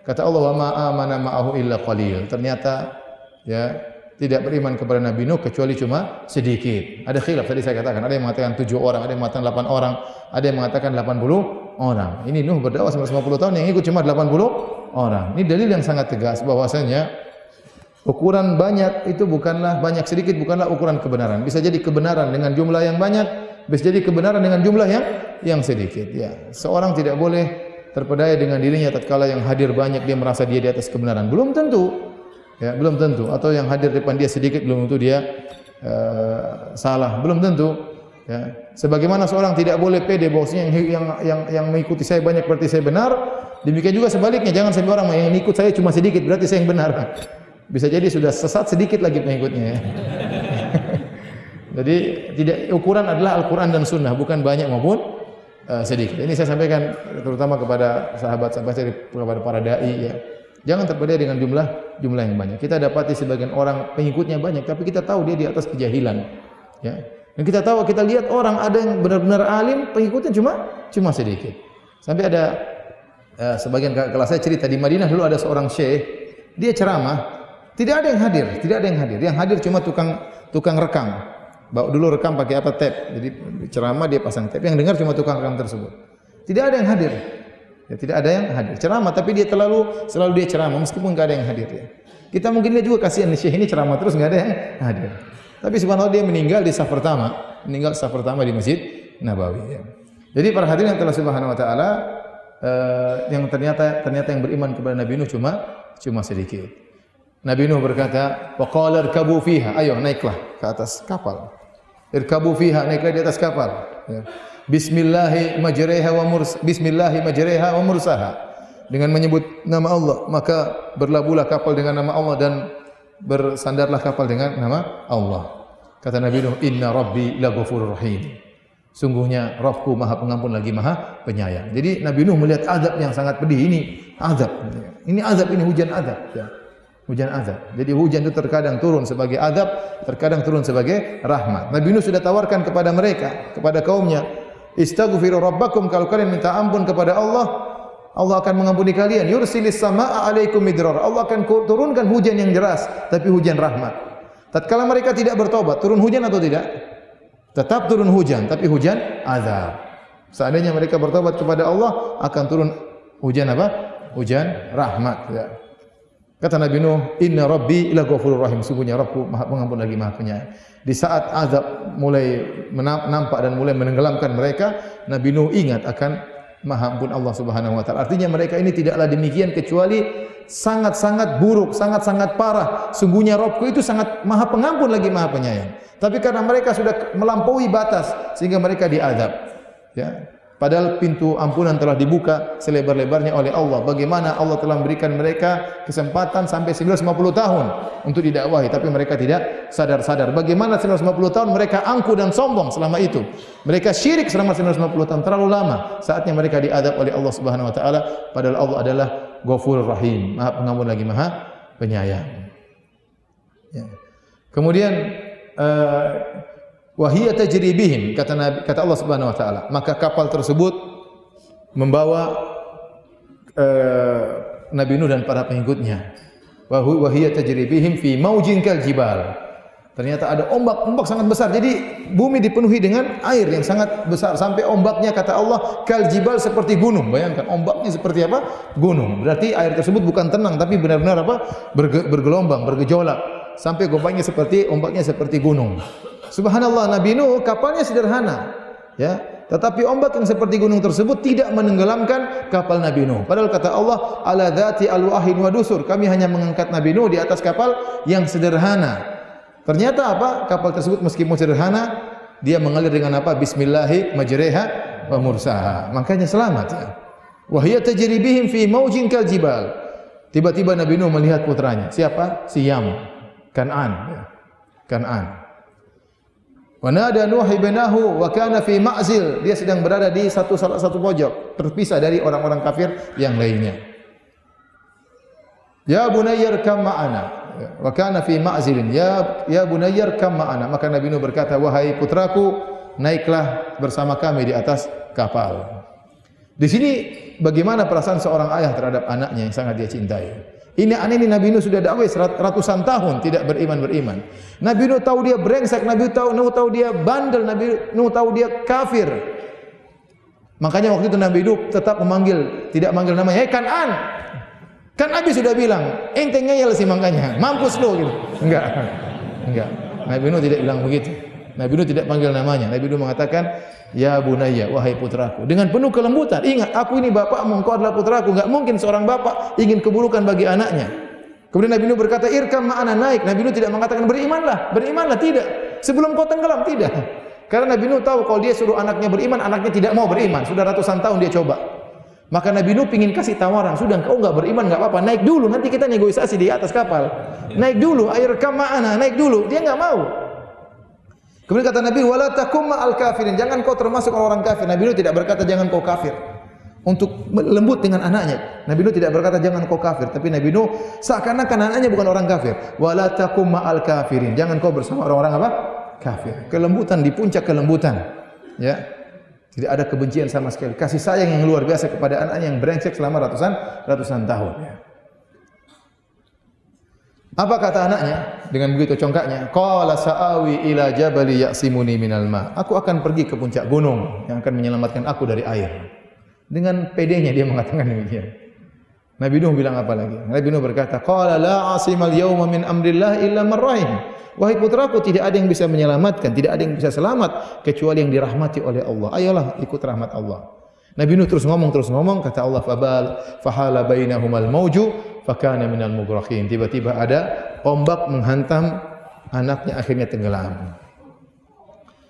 Kata Allah, wa ma amana ma'ahu illa qalil. Ternyata, ya, tidak beriman kepada Nabi Nuh kecuali cuma sedikit. Ada khilaf tadi saya katakan, ada yang mengatakan 7 orang, ada yang mengatakan 8 orang, ada yang mengatakan 80 orang. Ini Nuh berdakwah 150 tahun, yang ikut cuma 80 orang. Ini dalil yang sangat tegas bahwasanya ukuran banyak itu bukanlah, banyak sedikit bukanlah ukuran kebenaran. Bisa jadi kebenaran dengan jumlah yang banyak, bisa jadi kebenaran dengan jumlah yang sedikit, ya. Seorang tidak boleh terpedaya dengan dirinya tatkala yang hadir banyak dia merasa dia di atas kebenaran. Belum tentu. Ya, belum tentu. Atau yang hadir depan dia sedikit belum tentu dia salah. Belum tentu. Ya. Sebagaimana seorang tidak boleh pede bahwasanya yang mengikuti saya banyak berarti saya benar, demikian juga sebaliknya. Jangan sampai orang yang ikut saya cuma sedikit berarti saya yang benar. Bisa jadi sudah sesat sedikit lagi pengikutnya, ya. Jadi tidak, ukuran adalah Al-Qur'an dan Sunnah, bukan banyak maupun sedikit. Ini saya sampaikan terutama kepada sahabat-sahabat, kepada para dai, ya. Jangan terpedaya dengan jumlah yang banyak. Kita dapati sebagian orang pengikutnya banyak, tapi kita tahu dia di atas kejahilan, ya. Dan kita tahu, kita lihat orang ada yang benar-benar alim, pengikutnya cuma sedikit. Sampai ada sebagian kelas saya cerita di Madinah dulu ada seorang syekh, dia ceramah, tidak ada yang hadir. Yang hadir cuma tukang rekam. Bawa dulu rekam pakai apa, tape. Jadi ceramah dia pasang tape, yang dengar cuma tukang rekam tersebut. Tidak ada yang hadir. Ya, tidak ada yang hadir. Ceramah tapi dia selalu dia ceramah meskipun enggak ada yang hadir, ya. Kita mungkin dia juga kasihan, syekh ini ceramah terus enggak ada yang hadir. Tapi subhanallah dia meninggal di saf pertama di Masjid Nabawi, ya. Jadi para hadirin yang telah subhanahu wa taala, yang ternyata yang beriman kepada Nabi Nuh cuma sedikit. Nabi Nuh berkata, wa qala irkabu fiha, ayo naiklah ke atas kapal. Irkabu fiha, naiklah di atas kapal, ya. Bismillahi majriha wa mursaha. Dengan menyebut nama Allah, maka berlabuhlah kapal dengan nama Allah dan bersandarlah kapal dengan nama Allah. Kata Nabi Nuh, inna rabbi laghafurur rahim. Sungguhnya Rabbku Maha Pengampun lagi Maha Penyayang. Jadi Nabi Nuh melihat azab yang sangat pedih. Ini azab. Ini hujan azab, ya. Hujan azab. Jadi hujan itu terkadang turun sebagai azab, terkadang turun sebagai rahmat. Nabi Nuh sudah tawarkan kepada mereka, kepada kaumnya, istaghfiru rabbakum, kalau kalian minta ampun kepada Allah, Allah akan mengampuni kalian. Yursilis samaa'a 'alaikum midrar. Allah akan turunkan hujan yang deras, tapi hujan rahmat. Tatkala mereka tidak bertobat, turun hujan atau tidak? Tetap turun hujan, tapi hujan azab. Seandainya mereka bertobat kepada Allah, akan turun hujan apa? Hujan rahmat, ya. Kata Nabi Nuh, inna rabbi laghafurur rahim. Sungguhnya Rabbku Maha Pengampun lagi Maha Penyayang. Di saat azab mulai nampak dan mulai menenggelamkan mereka, Nabi Nuh ingat akan Maha Ampun Allah Subhanahu wa taala. Artinya mereka ini tidaklah demikian kecuali sangat-sangat buruk, sangat-sangat parah. Sungguhnya Rabbku itu sangat Maha Pengampun lagi Maha Penyayang. Tapi karena mereka sudah melampaui batas sehingga mereka diazab, ya. Padahal pintu ampunan telah dibuka selebar-lebarnya oleh Allah. Bagaimana Allah telah memberikan mereka kesempatan sampai 950 tahun untuk didakwahi, tapi mereka tidak sadar-sadar. Bagaimana 950 tahun mereka angkuh dan sombong selama itu. Mereka syirik selama 950 tahun, terlalu lama. Saatnya mereka diadab oleh Allah Subhanahu wa taala, padahal Allah adalah Ghafurur Rahim, Maha Pengampun lagi Maha Penyayang. Ya. Kemudian wa hiya tajri bihim, kata Allah Subhanahu wa taala, maka kapal tersebut membawa Nabi Nuh dan para pengikutnya. Wa hiya tajri bihim fi maujin kal jibal. Ternyata ada ombak sangat besar. Jadi bumi dipenuhi dengan air yang sangat besar sampai ombaknya kata Allah kal jibal seperti gunung. Bayangkan ombaknya seperti apa? Gunung. Berarti air tersebut bukan tenang tapi benar-benar apa? Bergelombang, bergejolak. Sampai ombaknya seperti gunung. Subhanallah, Nabi Nuh kapalnya sederhana, ya. Tetapi ombak yang seperti gunung tersebut tidak menenggelamkan kapal Nabi Nuh. Padahal kata Allah, ala dzati alwahin wa dusur. Kami hanya mengangkat Nabi Nuh di atas kapal yang sederhana. Ternyata apa? Kapal tersebut meskipun sederhana, dia mengalir dengan apa? Bismillahi majreha wa mursaha. Makanya selamat ya. Wa hiya tajri bihim fi maujin kal jibal. Tiba-tiba Nabi Nuh melihat putranya. Siapa? Syam, Kan'an, ya. Kan'an. Wa nada Nuh ibnahu wa kana fi ma'zil. Dia sedang berada di salah satu pojok, terpisah dari orang-orang kafir yang lainnya. Ya bunayya arkam ma'ana. Wa kana fi ma'zilin. Ya bunayya arkam ma'ana. Maka Nabi Nuh berkata, wahai putraku, naiklah bersama kami di atas kapal. Di sini bagaimana perasaan seorang ayah terhadap anaknya yang sangat dia cintai. Ini Nabi Nuh sudah dakwah ratusan tahun tidak beriman. Nabi Nuh tahu dia brengsek, Nabi Nuh tahu dia bandel, Nabi Nuh tahu dia kafir. Makanya waktu itu Nabi Nuh tetap tidak memanggil namanya, "Hei Kan'an." Kan Nabi sudah bilang, "Ente ngeyel sih makanya, mampus lu." Gitu. Enggak. Nabi Nuh tidak bilang begitu. Nabi Nuh tidak panggil namanya. Nabi Nuh mengatakan, "Ya bunayya, wahai putraku." Dengan penuh kelembutan. Ingat, aku ini bapakmu, engkau adalah putraku. Enggak mungkin seorang bapak ingin keburukan bagi anaknya. Kemudian Nabi Nuh berkata, "Irkam ma'ana, naik." Nabi Nuh tidak mengatakan berimanlah, tidak. Sebelum kau tenggelam, tidak. Karena Nabi Nuh tahu kalau dia suruh anaknya beriman, anaknya tidak mau beriman. Sudah ratusan tahun dia coba. Maka Nabi Nuh ingin kasih tawaran, sudah engkau enggak beriman enggak apa-apa, naik dulu nanti kita negosiasi di atas kapal. Naik dulu, irkam ma'ana, naik dulu. Dia enggak mau. Kemudian kata Nabi, wala takum ma'al kafirin, jangan kau termasuk orang kafir. Nabi Nuh tidak berkata jangan kau kafir untuk lembut dengan anaknya. Nabi Nuh tidak berkata jangan kau kafir, tapi Nabi Nuh seakan-akan anaknya bukan orang kafir. Wala takum ma'al kafirin, jangan kau bersama orang-orang apa? Kafir. Kelembutan di puncak kelembutan. Ya. Tidak ada kebencian sama sekali. Kasih sayang yang luar biasa kepada anaknya yang brengsek selama ratusan tahun. Ya. Apa kata anaknya dengan begitu congkaknya? Qala sa'awi ila jabali ya'simuni minal ma. Aku akan pergi ke puncak gunung yang akan menyelamatkan aku dari air. Dengan pedenya dia mengatakan demikian. Nabi Nuh bilang apa lagi? Nabi Nuh berkata, qala la 'asimal yawma min amrillah illa man rahim. Wahai putraku, tidak ada yang bisa menyelamatkan, tidak ada yang bisa selamat kecuali yang dirahmati oleh Allah. Ayolah ikut rahmat Allah. Nabi Nuh terus ngomong, kata Allah, fahala bainahumal mauju fakana minal mughraqin. Tiba-tiba ada ombak menghantam anaknya, akhirnya tenggelam.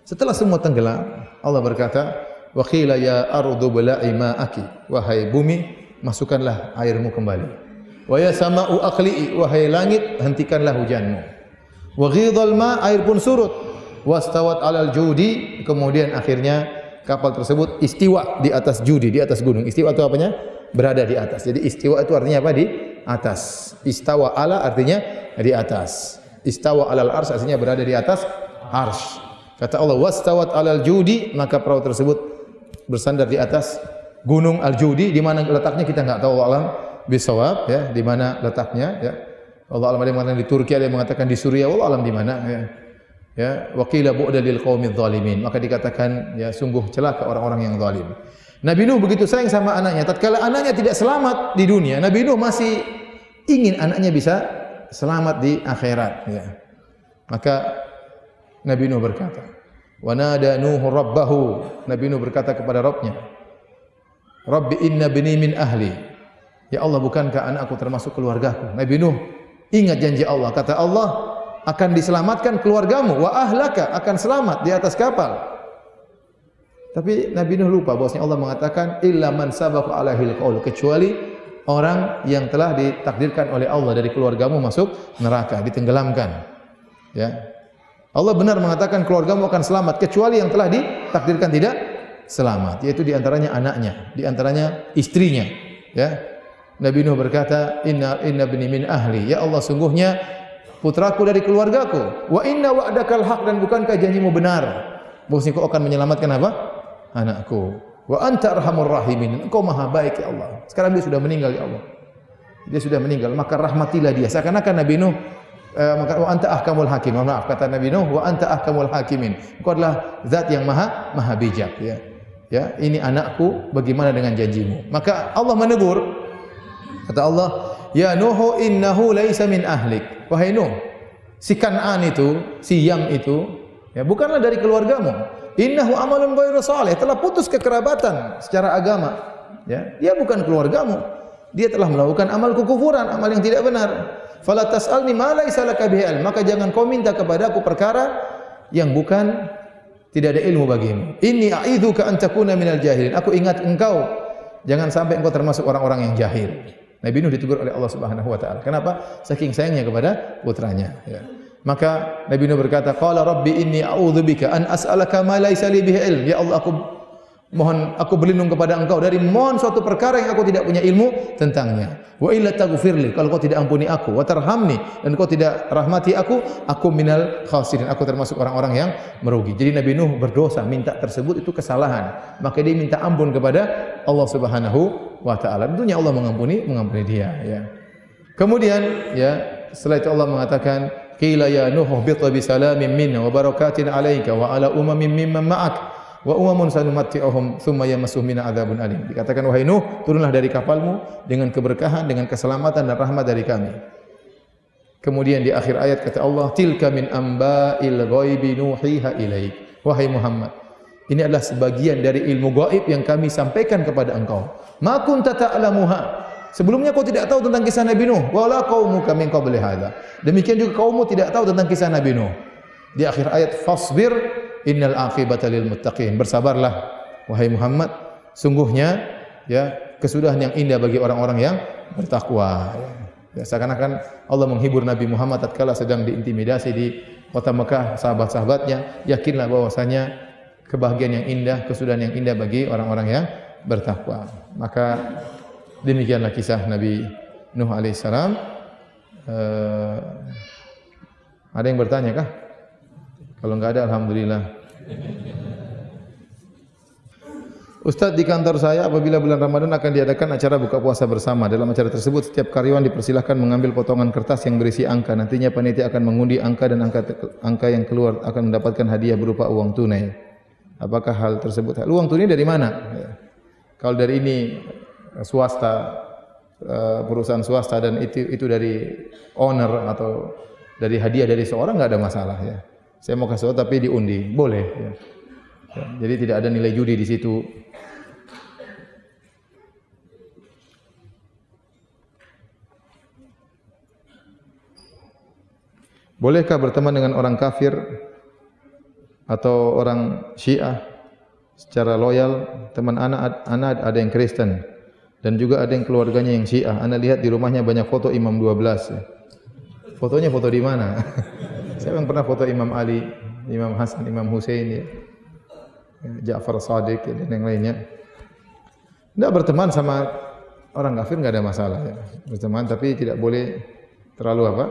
Setelah semua tenggelam, Allah berkata, wa qila ya ardu bla'i ma'aki. Wahai bumi, masukkanlah airmu kembali. Wa ya sama'u aqli'i. Wahai langit, hentikanlah hujanmu. Wa ghidhal ma, air pun surut. Wastawat 'alal judi, kemudian akhirnya kapal tersebut istiwa di atas judi, di atas gunung. Istiwa itu apanya? Berada di atas. Jadi istiwa itu artinya apa? Di atas. Istawa 'ala artinya di atas. Istawa 'alal arsy artinya berada di atas arsy. Kata Allah, wastawat 'alal judi, maka perahu tersebut bersandar di atas gunung Al-Judi. Di mana letaknya kita enggak tahu, alam bisawab, ya, di mana letaknya, ya. Allah alam, ada yang mengatakan di Turki, ada yang mengatakan di Suriah, Allah alam di mana, ya. Ya, wa qila bu'da lil qaumidz zalimin. Maka dikatakan, ya, sungguh celaka orang-orang yang zalim. Nabi Nuh begitu sayang sama anaknya. Tatkala anaknya tidak selamat di dunia, Nabi Nuh masih ingin anaknya bisa selamat di akhirat, ya. Maka Nabi Nuh berkata, wa nada Nuhu rabbahu. Nabi Nuh berkata kepada Rabbnya, Rabbi inna bini min ahli. Ya Allah, bukankah anakku termasuk keluargaku? Nabi Nuh ingat janji Allah. Kata Allah, akan diselamatkan keluargamu, wa ahlaka, akan selamat di atas kapal. Tapi Nabi Nuh lupa bahwasanya Allah mengatakan illa man sabaqa alaihil qaul, kecuali orang yang telah ditakdirkan oleh Allah dari keluargamu masuk neraka, ditenggelamkan. Ya. Allah benar mengatakan keluargamu akan selamat kecuali yang telah ditakdirkan tidak selamat, yaitu di antaranya anaknya, di antaranya istrinya, ya. Nabi Nuh berkata, inna bni min ahli. Ya Allah, sungguhnya putraku dari keluargaku. Wa inna wa'dakal haq, dan bukankah janjimu benar? Bahwasanya kau akan menyelamatkan apa? Anakku. Wa anta arhamur rahimin. Engkau maha baik ya Allah. Sekarang dia sudah meninggal ya Allah. Dia sudah meninggal, maka rahmatilah dia. Seakan-akan Nabi Nuh maka wa anta ahkamul hakim. Maaf, kata Nabi Nuh, wa anta ahkamul hakimin. Engkau adalah zat yang maha bijak ya. Ya, ini anakku, bagaimana dengan janjimu? Maka Allah menegur. Kata Allah, ya Nuh innahu laisa min ahlik. Wahai Nuh, si Kan'an itu, si Yam itu, ya bukanlah dari keluargamu. Innahu amalun ghairu salih, telah putus kekerabatan secara agama. Ya, dia bukan keluargamu. Dia telah melakukan amal kekufuran, amal yang tidak benar. Fala tas'alni ma laisa laka bihi ilm, maka jangan kau minta kepadaku perkara yang bukan, tidak ada ilmu bagimu. Inni a'idzuka an takuna minal jahilin. Aku ingat engkau, jangan sampai engkau termasuk orang-orang yang jahil. Nabi Nuh ditegur oleh Allah Subhanahu wa taala. Kenapa? Saking sayangnya kepada putranya, ya. Maka Nabi Nuh berkata, qala rabbi inni a'udzubika an as'alaka ma laisa li bihi ilm. Ya Allah, aku berlindung kepada engkau dari mohon suatu perkara yang aku tidak punya ilmu tentangnya. Wa illa taghfirli, kalau kau tidak ampuni aku, wa tarhamni, dan kau tidak rahmati aku minal khasirin, aku termasuk orang-orang yang merugi. Jadi Nabi Nuh berdosa, minta tersebut itu kesalahan. Maka dia minta ampun kepada Allah Subhanahu wa taala. Tentunya Allah mengampuni dia, ya. Kemudian ya, setelah itu Allah mengatakan, qila ya Nuh ihbit bi salamin minna wa barakatin 'alaika wa 'ala umamin mimman ma'ak wa umamun sanumatti'uhum tsumma yamassuhum min 'adzabun alim. Dikatakan, wahai Nuh, turunlah dari kapalmu dengan keberkahan, dengan keselamatan dan rahmat dari kami. Kemudian di akhir ayat kata Allah, tilka min amba'il ghaibi nuhiha ilaik. Wahai Muhammad, ini adalah sebagian dari ilmu gaib yang kami sampaikan kepada engkau. Ma kunta ta'lamuha. Sebelumnya kau tidak tahu tentang kisah Nabi Nuh. Wala qaumuka min qabli hadza. Demikian juga kaummu tidak tahu tentang kisah Nabi Nuh. Di akhir ayat, fasbir innal aqibata lil muttaqin. Bersabarlah wahai Muhammad, sungguhnya ya kesudahan yang indah bagi orang-orang yang bertakwa. Ya, seakan-akan Allah menghibur Nabi Muhammad tatkala sedang diintimidasi di kota Mekah sahabat-sahabatnya. Yakinlah bahwasanya kebahagiaan yang indah, kesudahan yang indah bagi orang-orang yang bertakwa. Maka demikianlah kisah Nabi Nuh alaihissalam. Ada yang bertanya kah? Kalau enggak ada, alhamdulillah. Ustaz, di kantor saya apabila bulan Ramadan akan diadakan acara buka puasa bersama. Dalam acara tersebut setiap karyawan dipersilahkan mengambil potongan kertas yang berisi angka. Nantinya panitia akan mengundi angka dan angka yang keluar akan mendapatkan hadiah berupa uang tunai. Apakah hal tersebut? Uang tunai dari mana? Ya. Kalau dari ini swasta, perusahaan swasta dan itu dari owner atau dari hadiah dari seorang, enggak ada masalah ya. Saya mau kasih tahu tapi diundi, boleh ya. Ya, jadi tidak ada nilai judi di situ. Bolehkah berteman dengan orang kafir atau orang Syiah secara loyal? Teman anak ada yang Kristen dan juga ada yang keluarganya yang Syiah. Ana lihat di rumahnya banyak foto Imam 12. Fotonya foto di mana? Saya pernah foto Imam Ali, Imam Hasan, Imam Hussein, ya. Ja'far Shadiq dan yang lainnya. Tidak berteman sama orang kafir enggak ada masalah ya. Berteman tapi tidak boleh terlalu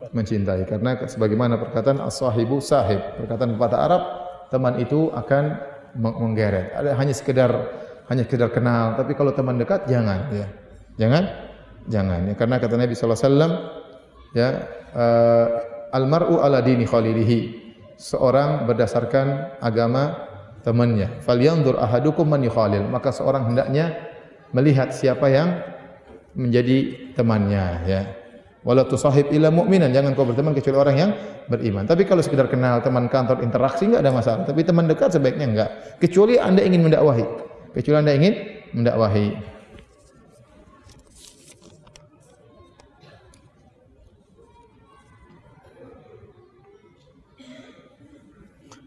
mencintai, karena sebagaimana perkataan as-sahibu sahib, perkataan pepatah Arab, teman itu akan menggeret. Ada hanya sekedar kenal, tapi kalau teman dekat jangan ya. Jangan ya, karena kata Nabi sallallahu alaihi wasallam ya, almar'u ala dini khalilihi. Seorang berdasarkan agama temannya. Falyanzur ahadukum man yukhalil. Maka seorang hendaknya melihat siapa yang menjadi temannya ya. Wala tusahib illa mu'minan, jangan kau berteman kecuali orang yang beriman. Tapi kalau sekedar kenal, teman kantor, interaksi enggak ada masalah. Tapi teman dekat sebaiknya enggak. Kecuali Anda ingin mendakwahi.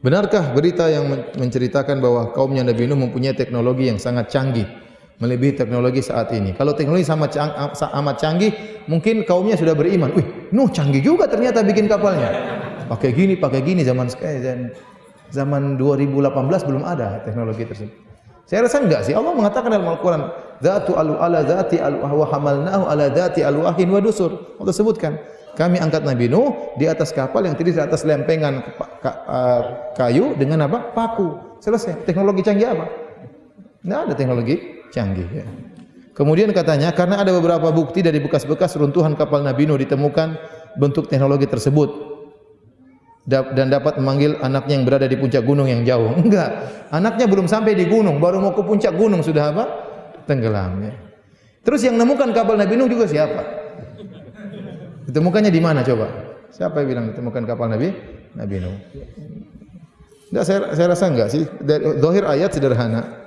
Benarkah berita yang menceritakan bahwa kaumnya Nabi Nuh mempunyai teknologi yang sangat canggih, melebihi teknologi saat ini? Kalau teknologi amat canggih, mungkin kaumnya sudah beriman. Wih, Nuh canggih juga ternyata bikin kapalnya. Pakai gini zaman 2018 belum ada teknologi tersebut. Saya rasa enggak sih. Allah mengatakan dalam Al-Qur'an, "Dzatu ala dzati alwah wa hamalnahu ala dzati alwahin wa dusur." Allah sebutkan, Kami angkat Nabi Nuh di atas kapal yang terdiri di atas lempengan kayu dengan apa? Paku. Selesai. Teknologi canggih apa? Tidak ada teknologi canggih. Ya. Kemudian katanya karena ada beberapa bukti dari bekas-bekas runtuhan kapal Nabi Nuh ditemukan bentuk teknologi tersebut dan dapat memanggil anaknya yang berada di puncak gunung yang jauh. Enggak, anaknya belum sampai di gunung, baru mau ke puncak gunung sudah apa? Tenggelam. Ya. Terus yang menemukan kapal Nabi Nuh juga siapa? Ditemukannya di mana coba? Siapa yang bilang ditemukan kapal Nabi Nuh? Enggak, saya rasa enggak sih. Zahir ayat sederhana.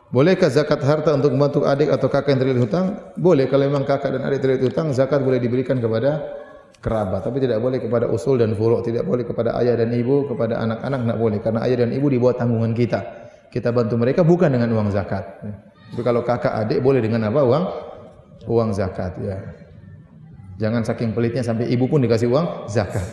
Bolehkah zakat harta untuk membantu adik atau kakak yang terlilit hutang? Boleh, kalau memang kakak dan adik terlilit hutang, zakat boleh diberikan kepada kerabat, tapi tidak boleh kepada usul dan furu', tidak boleh kepada ayah dan ibu, kepada anak-anak tidak boleh, karena ayah dan ibu di bawah tanggungan kita. Kita bantu mereka bukan dengan uang zakat. Tapi kalau kakak adik boleh dengan apa? Uang zakat, ya. Jangan saking pelitnya sampai ibu pun dikasih uang zakat.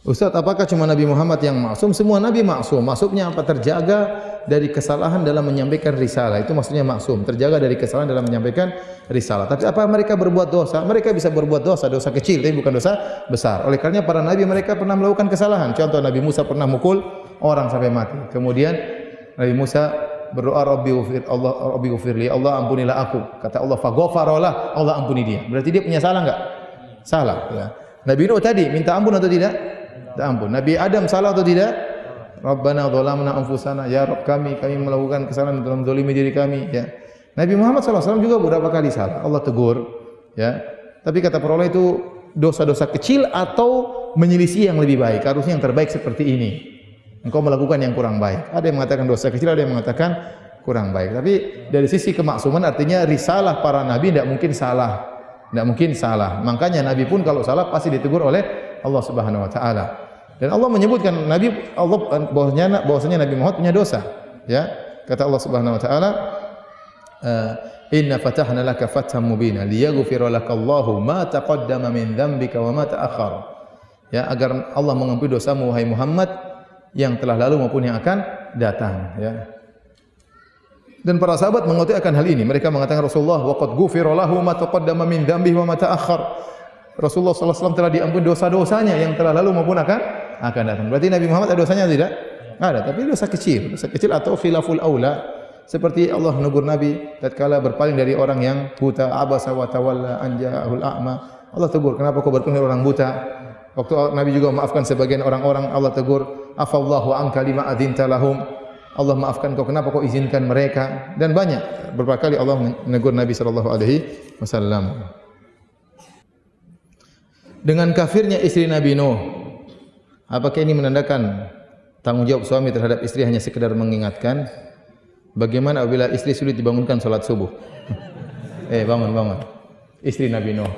Ustaz, apakah cuma Nabi Muhammad yang maksum? Semua Nabi maksum. Maksudnya apa? Terjaga dari kesalahan dalam menyampaikan risalah. Itu maksudnya maksum. Terjaga dari kesalahan dalam menyampaikan risalah. Tapi apa mereka berbuat dosa? Mereka bisa berbuat dosa kecil, tapi bukan dosa besar. Oleh karenanya para Nabi mereka pernah melakukan kesalahan. Contoh Nabi Musa pernah mukul orang sampai mati. Kemudian Nabi Musa berdoa, Rabbi ghufirli, Allah ampunilah aku. Kata Allah, faghfaralah, Allah ampuni dia. Berarti dia punya salah enggak? Salah. Ya. Nabi Nuh tadi minta ampun atau tidak? Ampun. Nabi Adam salah atau tidak? Rabbana dhalamna anfusana, ya Rabb kami melakukan kesalahan dalam zalimi diri kami, ya. Nabi Muhammad SAW juga beberapa kali salah. Allah tegur, ya. Tapi kata para ulama itu dosa-dosa kecil atau menyelisih yang lebih baik. Harusnya yang terbaik seperti ini. Engkau melakukan yang kurang baik. Ada yang mengatakan dosa kecil, ada yang mengatakan kurang baik. Tapi dari sisi kemaksuman artinya risalah para nabi tidak mungkin salah. Tidak mungkin salah. Makanya nabi pun kalau salah pasti ditegur oleh Allah Subhanahu wa taala. Dan Allah menyebutkan bahwasanya Nabi Muhammad punya dosa, ya. Kata Allah Subhanahu wa taala, "Inna fatahna laka fatham mubina liyaghfira lakallahu ma taqaddama min dzambika wa ma ta'akhkhar." Ya, agar Allah mengampuni dosamu wahai Muhammad yang telah lalu maupun yang akan datang, ya. Dan para sahabat mengerti akan hal ini. Mereka mengatakan Rasulullah waqad ghufira lahu ma taqaddama min dzambihi wa ma ta'akhkhar. Rasulullah sallallahu alaihi wasallam telah diampuni dosa-dosanya yang telah lalu maupun akan datang. Berarti Nabi Muhammad ada dosanya tidak? Ada, tapi dosa kecil atau khilaful aula. Seperti Allah menegur Nabi tatkala berpaling dari orang yang buta, abasa wa tawalla an ja'ahul a'ma. Allah tegur, kenapa kau berpaling dari orang buta? Waktu Nabi juga maafkan sebagian orang-orang, Allah tegur, afallahu anka lima adzinta lahum. Allah maafkan kau, kenapa kau izinkan mereka? Dan banyak beberapa kali Allah menegur Nabi sallallahu alaihi wasallam. Dengan kafirnya istri Nabi Nuh, apakah ini menandakan tanggung jawab suami terhadap istri hanya sekedar mengingatkan? Bagaimana apabila istri sulit dibangunkan salat subuh? Bangun. Istri Nabi Nuh.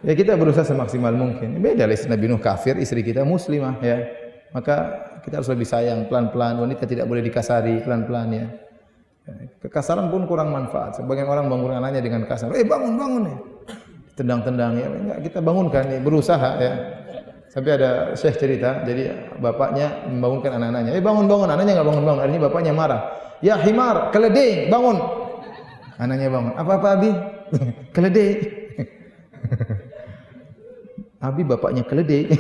Ya kita berusaha semaksimal mungkin. Beda istri Nabi Nuh kafir, istri kita muslimah, ya. Maka kita harus lebih sayang, pelan-pelan. Wanita tidak boleh dikasari, pelan-pelan, ya. Kekasaran pun kurang manfaat. Sebagian orang bangun anaknya dengan kasar. Bangun ya. Tendang-tendang ya. Enggak, kita bangunkan ya, berusaha ya. Sampai ada syekh cerita, jadi bapaknya membangunkan anak-anaknya. Bangun. Anaknya enggak bangun. Akhirnya bapaknya marah. Ya himar, keledai, bangun. Anaknya bangun. Apa-apa Abi? Keledai. Abi bapaknya keledai.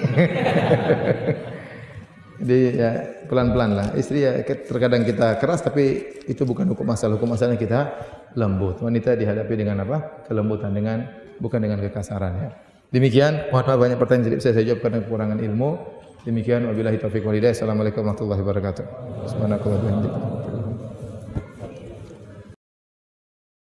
Jadi ya pelan-pelan lah. Istri ya terkadang kita keras tapi itu bukan hukum asal. Hukum asalnya kita lembut. Wanita dihadapi dengan apa? Kelembutan, bukan dengan kekasaran, ya. Demikian, mohon maaf banyak pertanyaan jadi saya jawab karena kekurangan ilmu. Demikian wabillahi taufiq wal hidayah. Assalamualaikum warahmatullahi wabarakatuh. Subhanakallahumma wa bihamdika.